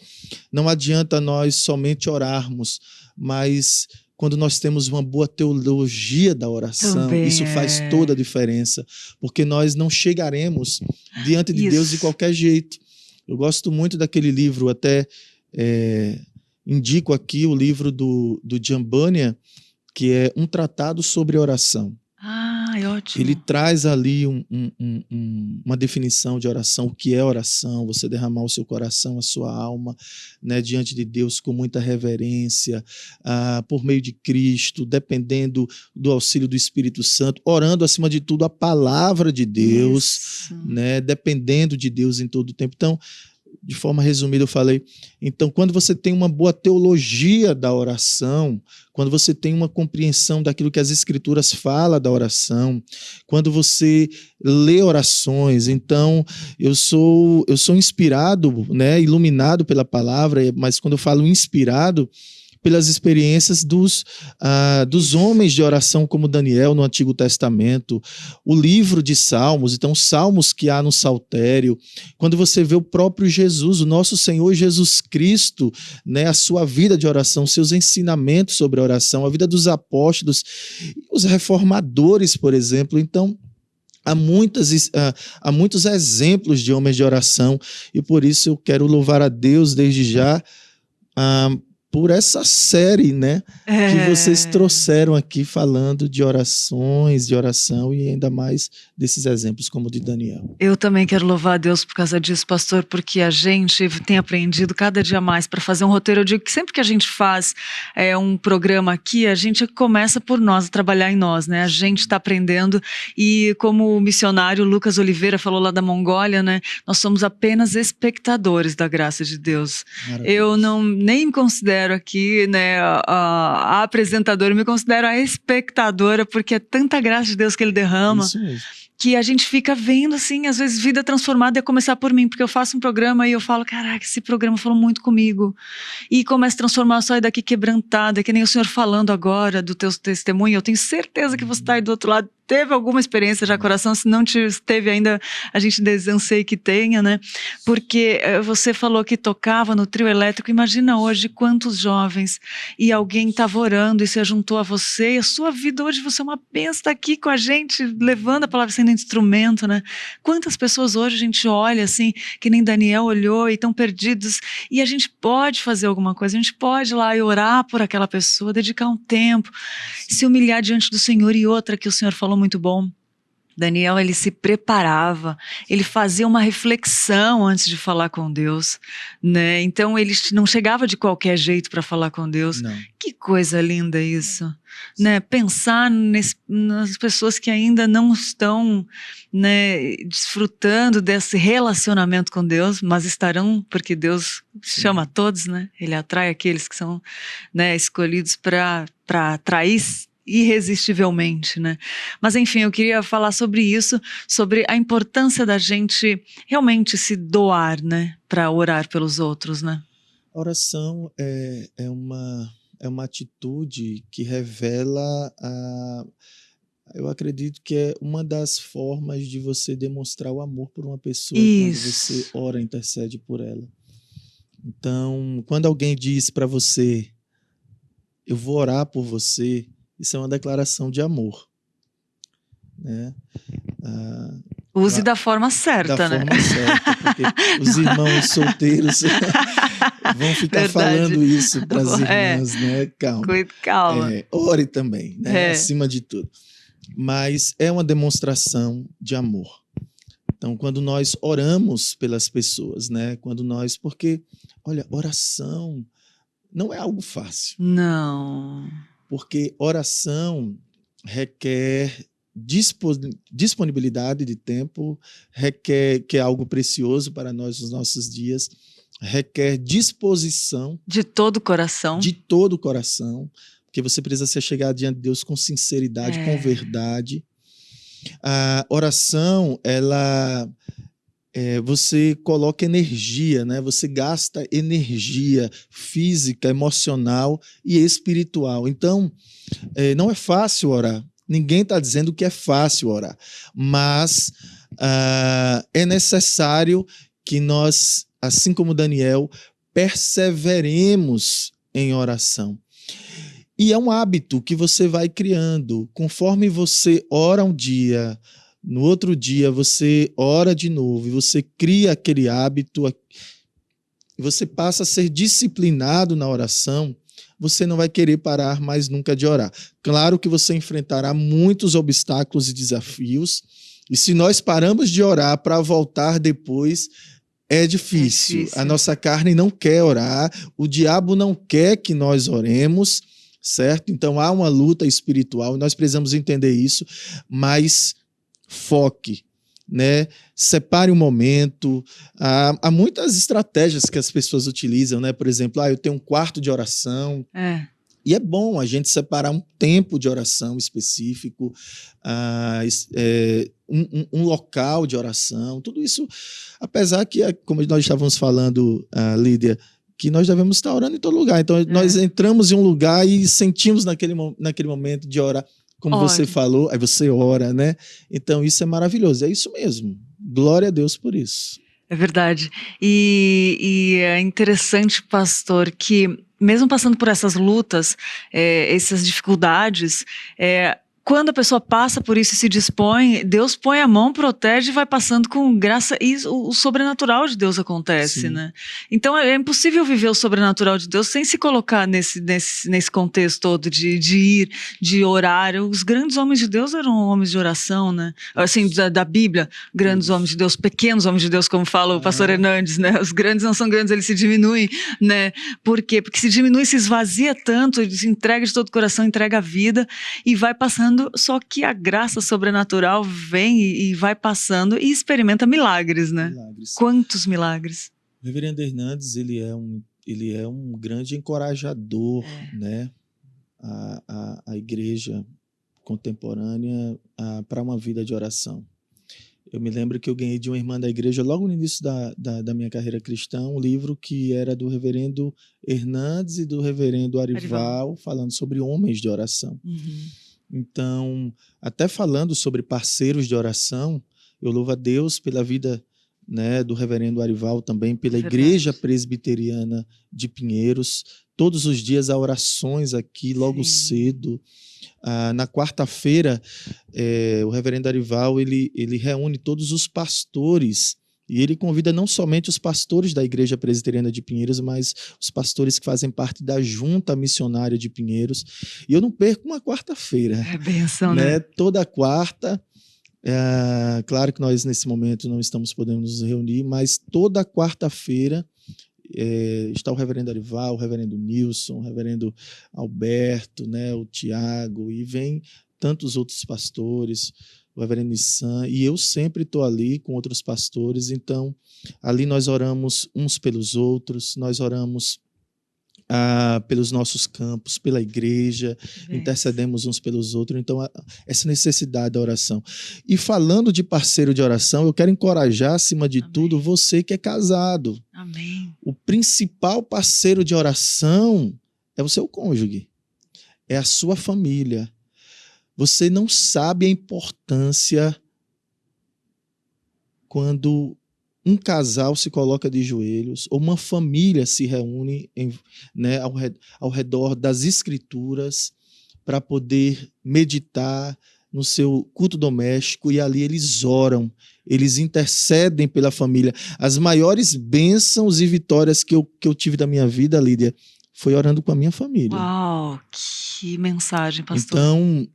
não adianta nós somente orarmos, mas quando nós temos uma boa teologia da oração, também isso faz toda a diferença, porque nós não chegaremos diante de Deus de qualquer jeito. Eu gosto muito daquele livro, até indico aqui o livro do John Bunyan, que é um tratado sobre oração. É ótimo. Ele traz ali uma definição de oração, o que é oração, você derramar o seu coração, a sua alma, né, diante de Deus com muita reverência, por meio de Cristo, dependendo do auxílio do Espírito Santo, orando acima de tudo a palavra de Deus, né, dependendo de Deus em todo o tempo. Então, de forma resumida eu falei, então quando você tem uma boa teologia da oração, quando você tem uma compreensão daquilo que as Escrituras falam da oração, quando você lê orações, então eu sou inspirado, né, iluminado pela palavra, mas quando eu falo inspirado, pelas experiências dos homens de oração como Daniel no Antigo Testamento, o livro de Salmos, então salmos que há no Saltério, quando você vê o próprio Jesus, o nosso Senhor Jesus Cristo, né, a sua vida de oração, seus ensinamentos sobre a oração, a vida dos apóstolos, os reformadores, por exemplo. Então, há muitos exemplos de homens de oração, e por isso eu quero louvar a Deus desde já, por essa série, né, que vocês trouxeram aqui falando de orações, de oração e ainda mais desses exemplos como o de Daniel. Eu também quero louvar a Deus por causa disso, pastor, porque a gente tem aprendido cada dia mais para fazer um roteiro. Eu digo que sempre que a gente faz um programa aqui, a gente começa por nós, a trabalhar em nós, né? A gente está aprendendo e como o missionário Lucas Oliveira falou lá da Mongólia, né? Nós somos apenas espectadores da graça de Deus. Eu nem me considero aqui, né, a apresentadora, eu me considero a espectadora, porque é tanta graça de Deus que Ele derrama. Isso mesmo. Que a gente fica vendo, assim, às vezes vida transformada, ia começar por mim, porque eu faço um programa e eu falo, caraca, esse programa falou muito comigo, e começa a transformar, só daqui quebrantada, que nem o senhor falando agora do teu testemunho, eu tenho certeza que você está aí do outro lado, teve alguma experiência já, coração, se não teve ainda, a gente desanseia que tenha, né, porque você falou que tocava no trio elétrico, imagina hoje quantos jovens, e alguém estava orando e se juntou a você, e a sua vida hoje, você é uma bênção, está aqui com a gente, levando a palavra, sendo instrumento, né, quantas pessoas hoje a gente olha assim, que nem Daniel olhou e estão perdidos, e a gente pode fazer alguma coisa, a gente pode ir lá e orar por aquela pessoa, dedicar um tempo, se humilhar diante do Senhor. E outra que o Senhor falou muito bom, Daniel, ele se preparava, ele fazia uma reflexão antes de falar com Deus, né? Então ele não chegava de qualquer jeito para falar com Deus. Não. Que coisa linda isso, né? Pensar nas pessoas que ainda não estão, né, desfrutando desse relacionamento com Deus, mas estarão, porque Deus chama todos, né? Ele atrai aqueles que são, né, escolhidos para atrair irresistivelmente, né? Mas enfim, eu queria falar sobre isso, sobre a importância da gente realmente se doar, né, para orar pelos outros, né? A oração é uma atitude que revela eu acredito que é uma das formas de você demonstrar o amor por uma pessoa. Isso. Quando você ora, intercede por ela. Então, quando alguém diz para você, eu vou orar por você, isso é uma declaração de amor, né? Use da forma certa, da né? Da forma certa, porque os irmãos solteiros vão ficar falando isso para as irmãs, né? Calma. Ore também, né? Acima de tudo. Mas é uma demonstração de amor. Então, quando nós oramos pelas pessoas, né? Porque, olha, oração não é algo fácil. Não. Porque oração requer disponibilidade de tempo, requer, que é algo precioso para nós nos nossos dias, requer disposição. De todo o coração. De todo o coração, porque você precisa se chegar diante de Deus com sinceridade, com verdade. A oração, ela... você coloca energia, né? Você gasta energia física, emocional e espiritual. Então, não é fácil orar. Ninguém está dizendo que é fácil orar, mas é necessário que nós, assim como Daniel, perseveremos em oração. E é um hábito que você vai criando. Conforme você ora um dia, no outro dia você ora de novo, e você cria aquele hábito, e você passa a ser disciplinado na oração, você não vai querer parar mais nunca de orar. Claro que você enfrentará muitos obstáculos e desafios, e se nós paramos de orar para voltar depois, é difícil. A nossa carne não quer orar, o diabo não quer que nós oremos, certo? Então há uma luta espiritual, nós precisamos entender isso, mas foque, né? Separe um momento. Há muitas estratégias que as pessoas utilizam, né? Por exemplo, eu tenho um quarto de oração. E é bom a gente separar um tempo de oração específico, um local de oração, tudo isso, apesar que, como nós estávamos falando, Lídia, que nós devemos estar orando em todo lugar. Então, nós entramos em um lugar e sentimos naquele momento de orar, como você falou, aí você ora, né? Então, isso é maravilhoso, é isso mesmo. Glória a Deus por isso. É verdade. E é interessante, pastor, que mesmo passando por essas lutas, essas dificuldades, quando a pessoa passa por isso e se dispõe, Deus põe a mão, protege e vai passando com graça, e o sobrenatural de Deus acontece, Sim. né? Então é impossível viver o sobrenatural de Deus sem se colocar nesse contexto todo de ir, de orar. Os grandes homens de Deus eram homens de oração, né? Assim, da Bíblia, grandes homens de Deus, pequenos homens de Deus, como fala o pastor Hernandes, né? Os grandes não são grandes, eles se diminuem, né? Por quê? Porque se diminui, se esvazia tanto, ele se entrega de todo o coração, entrega a vida e vai passando, só que a graça sobrenatural vem e vai passando e experimenta milagres, né? Milagres. Quantos milagres? O reverendo Hernandes, ele é um grande encorajador, né? A igreja contemporânea para uma vida de oração. Eu me lembro que eu ganhei de uma irmã da igreja, logo no início da minha carreira cristã, um livro que era do reverendo Hernandes e do reverendo Arival, falando sobre homens de oração. Uhum. Então, até falando sobre parceiros de oração, eu louvo a Deus pela vida, né, do reverendo Arival, também pela Igreja Presbiteriana de Pinheiros. Todos os dias há orações aqui, logo cedo. Na quarta-feira, o reverendo Arival, ele reúne todos os pastores e ele convida não somente os pastores da Igreja Presbiteriana de Pinheiros, mas os pastores que fazem parte da Junta Missionária de Pinheiros. E eu não perco uma quarta-feira. É benção, né? né? Toda quarta. Claro que nós, nesse momento, não estamos podendo nos reunir, mas toda quarta-feira está o reverendo Arival, o reverendo Nilson, o reverendo Alberto, né, o Tiago, e vem tantos outros pastores, o reverendo Nissan, e eu sempre estou ali com outros pastores. Então ali nós oramos uns pelos outros, nós oramos pelos nossos campos, pela igreja, intercedemos uns pelos outros. Então, essa necessidade da oração. E falando de parceiro de oração, eu quero encorajar, acima de tudo, você que é casado. Amém. O principal parceiro de oração é o seu cônjuge, é a sua família. Você não sabe a importância quando um casal se coloca de joelhos, ou uma família se reúne ao redor das escrituras para poder meditar no seu culto doméstico, e ali eles oram, eles intercedem pela família. As maiores bênçãos e vitórias que eu tive da minha vida, Lídia, foi orando com a minha família. Uau, que mensagem, pastor. Então,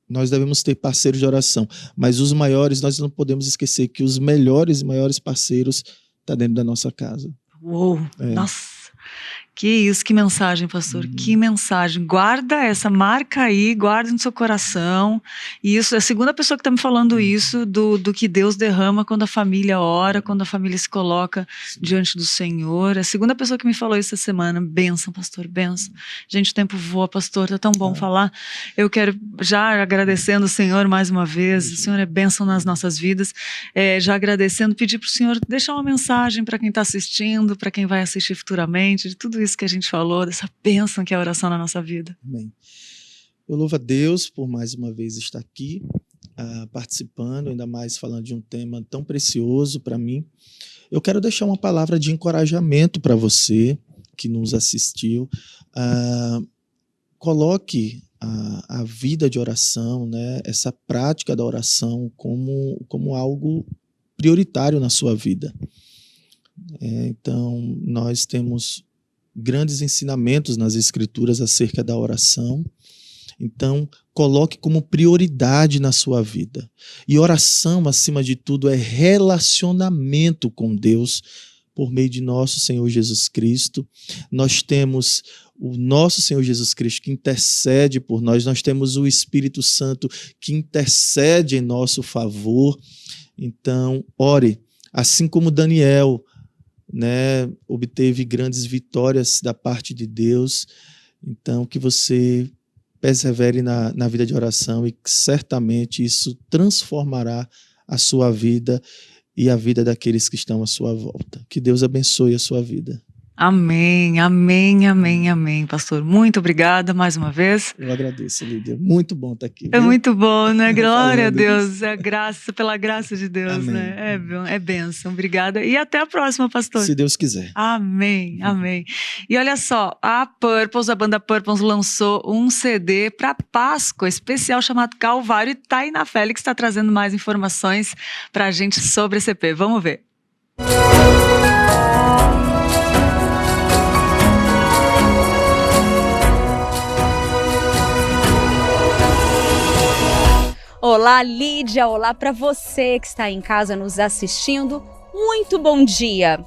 nós devemos ter parceiros de oração, mas os maiores, nós não podemos esquecer que os melhores e maiores parceiros estão dentro da nossa casa. Uou, nossa, que isso, que mensagem, pastor, que mensagem. Guarda essa marca aí, guarda no seu coração. E isso é a segunda pessoa que está me falando isso, do que Deus derrama quando a família ora, quando a família se coloca diante do Senhor. É a segunda pessoa que me falou isso essa semana. Bênção, pastor, bênção. Gente, o tempo voa, pastor, tá tão bom falar. Eu quero, já agradecendo o Senhor mais uma vez, o Senhor é bênção nas nossas vidas, já agradecendo, pedir para o Senhor deixar uma mensagem para quem está assistindo, para quem vai assistir futuramente, de tudo isso que a gente falou, dessa bênção que é a oração na nossa vida. Amém. Eu louvo a Deus por mais uma vez estar aqui, participando, ainda mais falando de um tema tão precioso para mim. Eu quero deixar uma palavra de encorajamento para você que nos assistiu. Coloque a vida de oração, né, essa prática da oração como algo prioritário na sua vida. Então, nós temos grandes ensinamentos nas Escrituras acerca da oração. Então, coloque como prioridade na sua vida. E oração, acima de tudo, é relacionamento com Deus por meio de nosso Senhor Jesus Cristo. Nós temos o nosso Senhor Jesus Cristo que intercede por nós. Nós temos o Espírito Santo que intercede em nosso favor. Então, ore. Assim como Daniel, né, obteve grandes vitórias da parte de Deus. Então, que você persevere na vida de oração, e que certamente isso transformará a sua vida e a vida daqueles que estão à sua volta. Que Deus abençoe a sua vida. Amém, amém, amém, amém, pastor. Muito obrigada mais uma vez. Eu agradeço, Lídia. Muito bom estar aqui. É viu? muito bom, né? Glória a Falando Deus, é graça, pela graça de Deus, Amém. né? É bênção. Obrigada. E até a próxima, pastor. Se Deus quiser. Amém, amém. E olha só, a banda Purpose lançou um CD para Páscoa especial chamado Calvário, e Tainá Félix está trazendo mais informações para a gente sobre esse EP. Vamos ver. Olá, Lídia, olá para você que está em casa nos assistindo. Muito bom dia.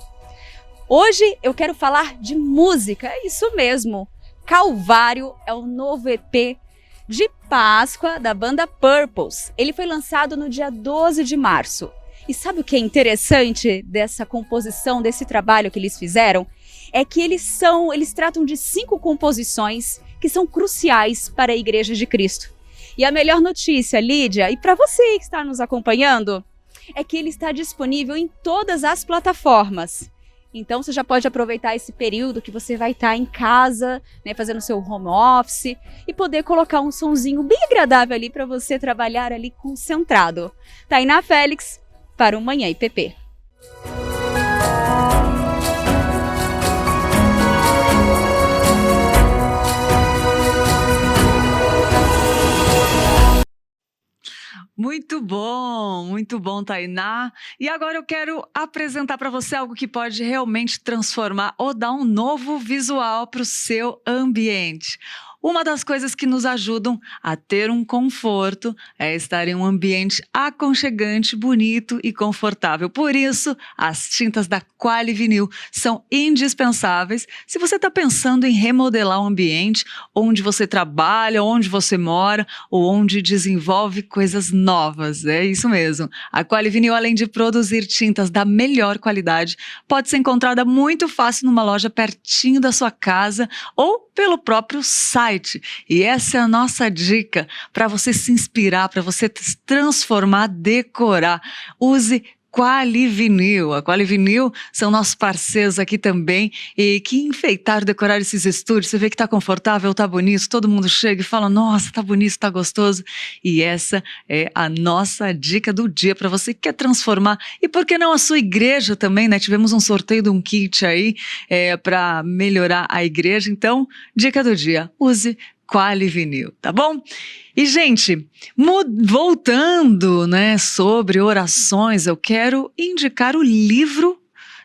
Hoje eu quero falar de música, é isso mesmo. Calvário é o novo EP de Páscoa da banda Purpose. Ele foi lançado no dia 12 de março. E sabe o que é interessante dessa composição, desse trabalho que eles fizeram? É que eles tratam de 5 composições que são cruciais para a Igreja de Cristo. E a melhor notícia, Lídia, e para você que está nos acompanhando, é que ele está disponível em todas as plataformas. Então você já pode aproveitar esse período que você vai estar em casa, né, fazendo seu home office, e poder colocar um sonzinho bem agradável ali para você trabalhar ali concentrado. Tainá Félix, para o Manhã IPP. Muito bom, Tainá. E agora eu quero apresentar para você algo que pode realmente transformar ou dar um novo visual para o seu ambiente. Uma das coisas que nos ajudam a ter um conforto é estar em um ambiente aconchegante, bonito e confortável. Por isso, as tintas da Quali Vinil são indispensáveis se você está pensando em remodelar o ambiente onde você trabalha, onde você mora ou onde desenvolve coisas novas. É isso mesmo. A Quali Vinil, além de produzir tintas da melhor qualidade, pode ser encontrada muito fácil numa loja pertinho da sua casa ou pelo próprio site. E essa é a nossa dica para você se inspirar, para você transformar, decorar. Use Quali Vinil. A Quali Vinil são nossos parceiros aqui também e que enfeitaram, decorar esses estúdios. Você vê que tá confortável, tá bonito, todo mundo chega e fala, nossa, tá bonito, tá gostoso. E essa é a nossa dica do dia para você que quer transformar. E por que não a sua igreja também, né? Tivemos um sorteio de um kit aí para melhorar a igreja. Então, dica do dia, use Quali Vinil, tá bom? E, gente, voltando, né, sobre orações, eu quero indicar o livro,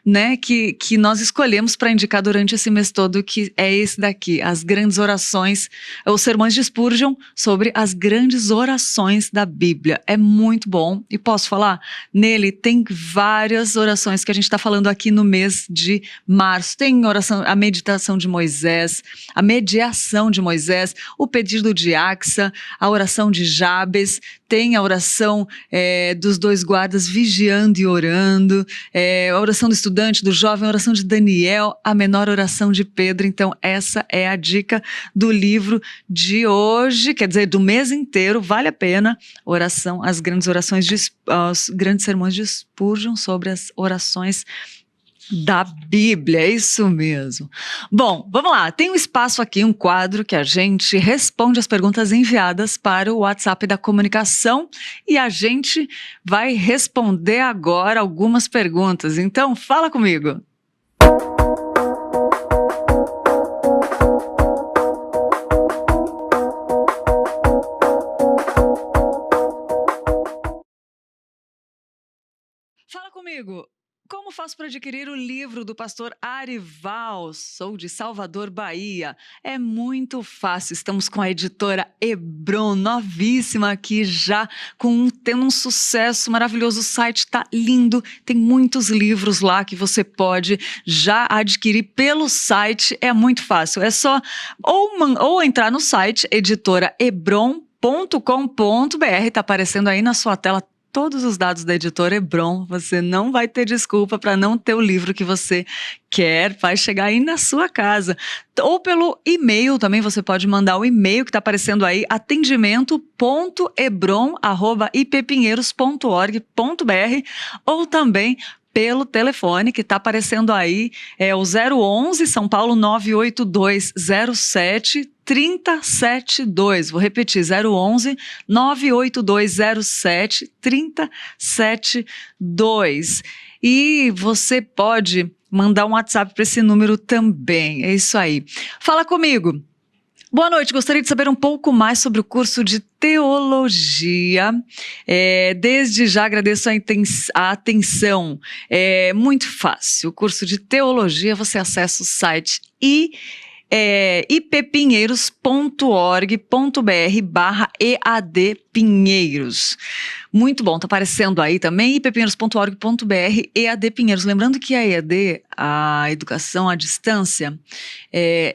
né, que nós escolhemos para indicar durante esse mês todo, que é esse daqui, As Grandes Orações, os Sermões de Spurgeon sobre as grandes orações da Bíblia. É muito bom e posso falar, nele tem várias orações que a gente está falando aqui no mês de março. Tem oração, a meditação de Moisés, a mediação de Moisés, o pedido de Axa, a oração de Jabes, tem a oração dos 2 guardas vigiando e orando, a oração do estudante, do jovem, a oração de Daniel, a menor oração de Pedro. Então essa é a dica do livro de hoje, quer dizer, do mês inteiro, vale a pena. Oração, as grandes orações, os grandes sermões de Spurgeon sobre as orações da Bíblia, é isso mesmo. Bom, vamos lá, tem um espaço aqui, um quadro que a gente responde as perguntas enviadas para o WhatsApp da comunicação e a gente vai responder agora algumas perguntas, então fala comigo. Fala comigo. Como faço para adquirir o livro do pastor Arival? Sou de Salvador, Bahia. É muito fácil, estamos com a editora Hebron, novíssima aqui já, tendo um sucesso maravilhoso. O site está lindo, tem muitos livros lá que você pode já adquirir pelo site. É muito fácil, é só ou entrar no site editoraebron.com.br, está aparecendo aí na sua tela todos os dados da editora Hebron, você não vai ter desculpa para não ter o livro que você quer, vai chegar aí na sua casa. Ou pelo e-mail também, você pode mandar o e-mail que está aparecendo aí, atendimento.hebron@ippinheiros.org.br ou também pelo telefone que está aparecendo aí, é o 011 São Paulo 98207 3072. Vou repetir, 011 98207 3072. E você pode mandar um WhatsApp para esse número também. É isso aí. Fala comigo. Boa noite, gostaria de saber um pouco mais sobre o curso de teologia. Desde já agradeço a atenção. É muito fácil. O curso de teologia, você acessa o site ippinheiros.org.br/EAD Pinheiros. Muito bom, tá aparecendo aí também, ippinheiros.org.br EAD Pinheiros. Lembrando que a EAD, a educação à distância,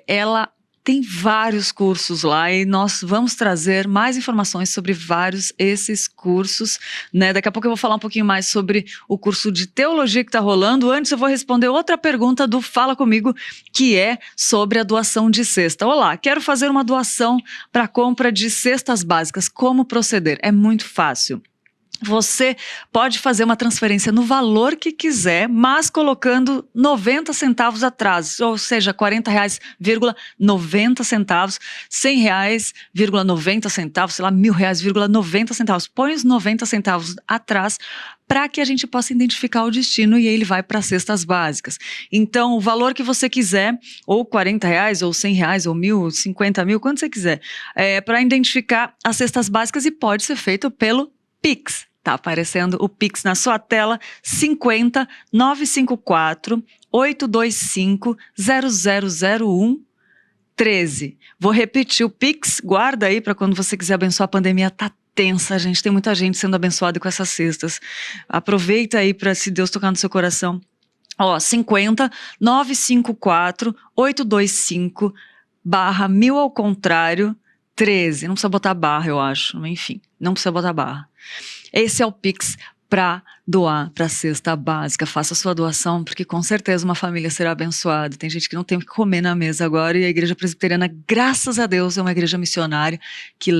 ela tem vários cursos lá e nós vamos trazer mais informações sobre vários esses cursos, né? Daqui a pouco eu vou falar um pouquinho mais sobre o curso de teologia que está rolando. Antes eu vou responder outra pergunta do Fala Comigo, que é sobre a doação de cesta. Olá, quero fazer uma doação para compra de cestas básicas. Como proceder? É muito fácil. Você pode fazer uma transferência no valor que quiser, mas colocando 90 centavos atrás, ou seja, R$40,90, R$100,90, sei lá, R$1.000,90. Põe os 90 centavos atrás para que a gente possa identificar o destino e ele vai para cestas básicas. Então, o valor que você quiser, ou R$40, ou R$100, ou R$1.000, R$50.000, quanto você quiser, para identificar as cestas básicas e pode ser feito pelo Pix. Tá aparecendo o Pix na sua tela, 50 954 825 0001 13. Vou repetir o Pix, guarda aí para quando você quiser abençoar. A pandemia tá tensa, gente, tem muita gente sendo abençoada com essas cestas. Aproveita aí para, se Deus tocar no seu coração. 50 954 825 /1000 ao contrário 13. Não precisa botar barra, eu acho. Enfim, não precisa botar barra. Esse é o Pix para doar para a cesta básica. Faça a sua doação, porque com certeza uma família será abençoada. Tem gente que não tem o que comer na mesa agora, e a Igreja Presbiteriana, graças a Deus, é uma igreja missionária que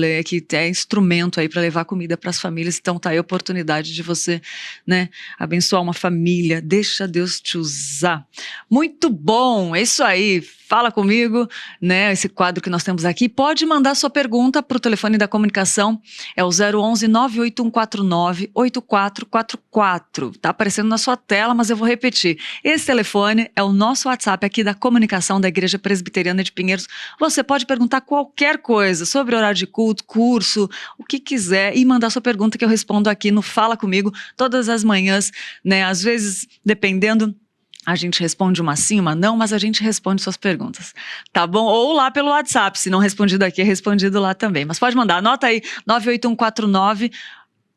é instrumento aí para levar comida para as famílias. Então tá aí a oportunidade de você, né, abençoar uma família. Deixa Deus te usar. Muito bom, é isso aí. Fala comigo, né? Esse quadro que nós temos aqui. Pode mandar sua pergunta para o telefone da comunicação, é o 011 98149 8444. Tá aparecendo na sua tela, mas eu vou repetir. Esse telefone é o nosso WhatsApp aqui da comunicação da Igreja Presbiteriana de Pinheiros. Você pode perguntar qualquer coisa sobre horário de culto, curso, o que quiser, e mandar sua pergunta que eu respondo aqui no Fala Comigo todas as manhãs, né? Às vezes, dependendo, a gente responde uma sim, uma não, mas a gente responde suas perguntas, tá bom? Ou lá pelo WhatsApp, se não respondido aqui, é respondido lá também. Mas pode mandar, anota aí, 98149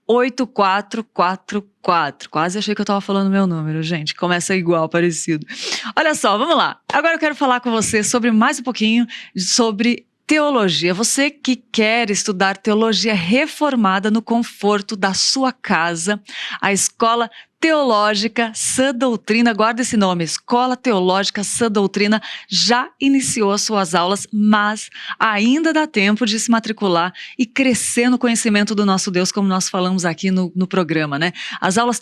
8444. Quase achei que eu estava falando meu número, gente. Começa igual, parecido. Olha só, vamos lá. Agora eu quero falar com você sobre mais um pouquinho sobre teologia. Você que quer estudar teologia reformada no conforto da sua casa, a Escola Teológica Sã Doutrina, guarda esse nome, Escola Teológica Sã Doutrina, já iniciou as suas aulas, mas ainda dá tempo de se matricular e crescer no conhecimento do nosso Deus, como nós falamos aqui no programa, né? As aulas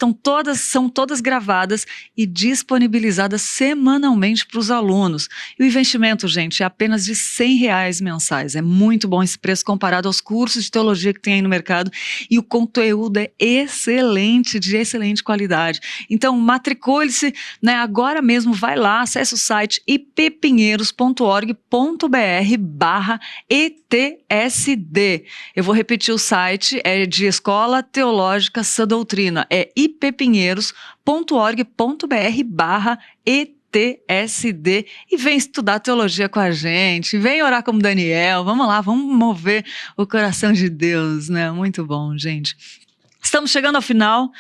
são todas gravadas e disponibilizadas semanalmente para os alunos. E o investimento, gente, é apenas de R$100 mensais. É muito bom esse preço comparado aos cursos de teologia que tem aí no mercado, e o conteúdo é excelente, de excelente qualidade. Então, matricule-se, né, agora mesmo, vai lá, acesse o site ippinheiros.org.br/ETSD. Eu vou repetir o site, é de Escola Teológica Sã Doutrina, é ippinheiros.org.br/ETSD, e vem estudar teologia com a gente, vem orar como Daniel, vamos lá, vamos mover o coração de Deus, né? Muito bom, gente. Estamos chegando ao final,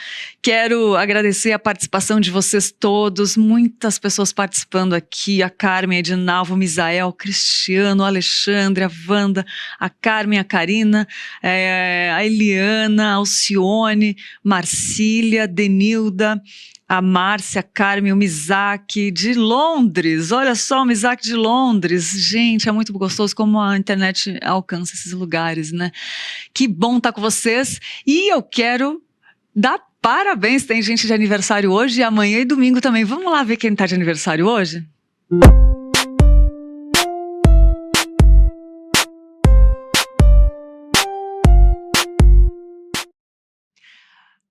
quero agradecer a participação de vocês todos, muitas pessoas participando aqui, a Carmen, a Edinalvo, o Misael, o Cristiano, o Alexandre, a Wanda, a Carmen, a Karina, a Eliana, a Alcione, Marcília, Denilda, a Márcia, a Carmen, o Misak de Londres, olha só, o Misak de Londres, gente, é muito gostoso como a internet alcança esses lugares, né? Que bom estar com vocês, e eu quero dá parabéns. Tem gente de aniversário hoje, amanhã e domingo também. Vamos lá ver quem está de aniversário hoje?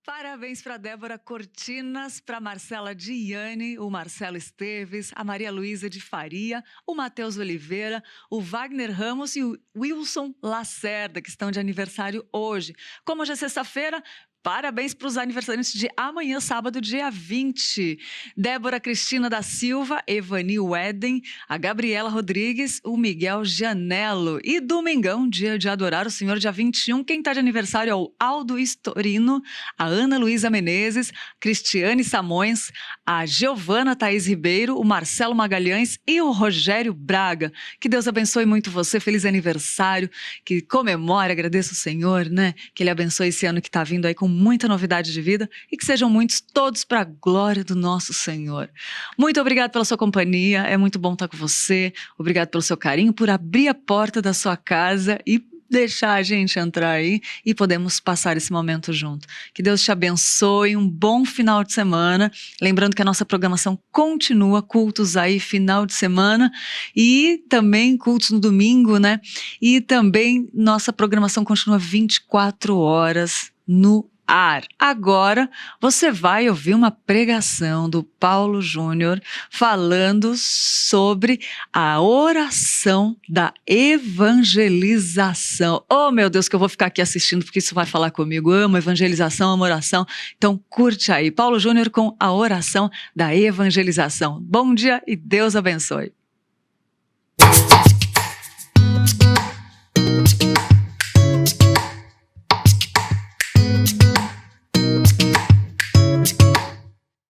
Parabéns para Débora Cortinas, para Marcela Diane, o Marcelo Esteves, a Maria Luísa de Faria, o Matheus Oliveira, o Wagner Ramos e o Wilson Lacerda, que estão de aniversário hoje. Como hoje é sexta-feira, parabéns para os aniversariantes de amanhã, sábado, dia 20. Débora Cristina da Silva, Evani Weden, a Gabriela Rodrigues, o Miguel Janello. E domingão, dia de adorar o Senhor, dia 21. Quem está de aniversário é o Aldo Istorino, a Ana Luísa Menezes, Cristiane Samões, a Giovana Thaís Ribeiro, o Marcelo Magalhães e o Rogério Braga. Que Deus abençoe muito você, feliz aniversário, que comemore, agradeça o Senhor, né? Que Ele abençoe esse ano que está vindo aí com muita novidade de vida e que sejam muitos, todos para a glória do nosso Senhor. Muito obrigado pela sua companhia, é muito bom estar com você, obrigado pelo seu carinho, por abrir a porta da sua casa e deixar a gente entrar aí e podemos passar esse momento junto. Que Deus te abençoe, um bom final de semana. Lembrando que a nossa programação continua, cultos aí final de semana e também cultos no domingo, né? E também nossa programação continua 24 horas no ar. Agora você vai ouvir uma pregação do Paulo Júnior falando sobre a oração da evangelização. Oh, meu Deus, que eu vou ficar aqui assistindo porque isso vai falar comigo. Amo evangelização, amo oração. Então curte aí. Paulo Júnior com a oração da evangelização. Bom dia e Deus abençoe.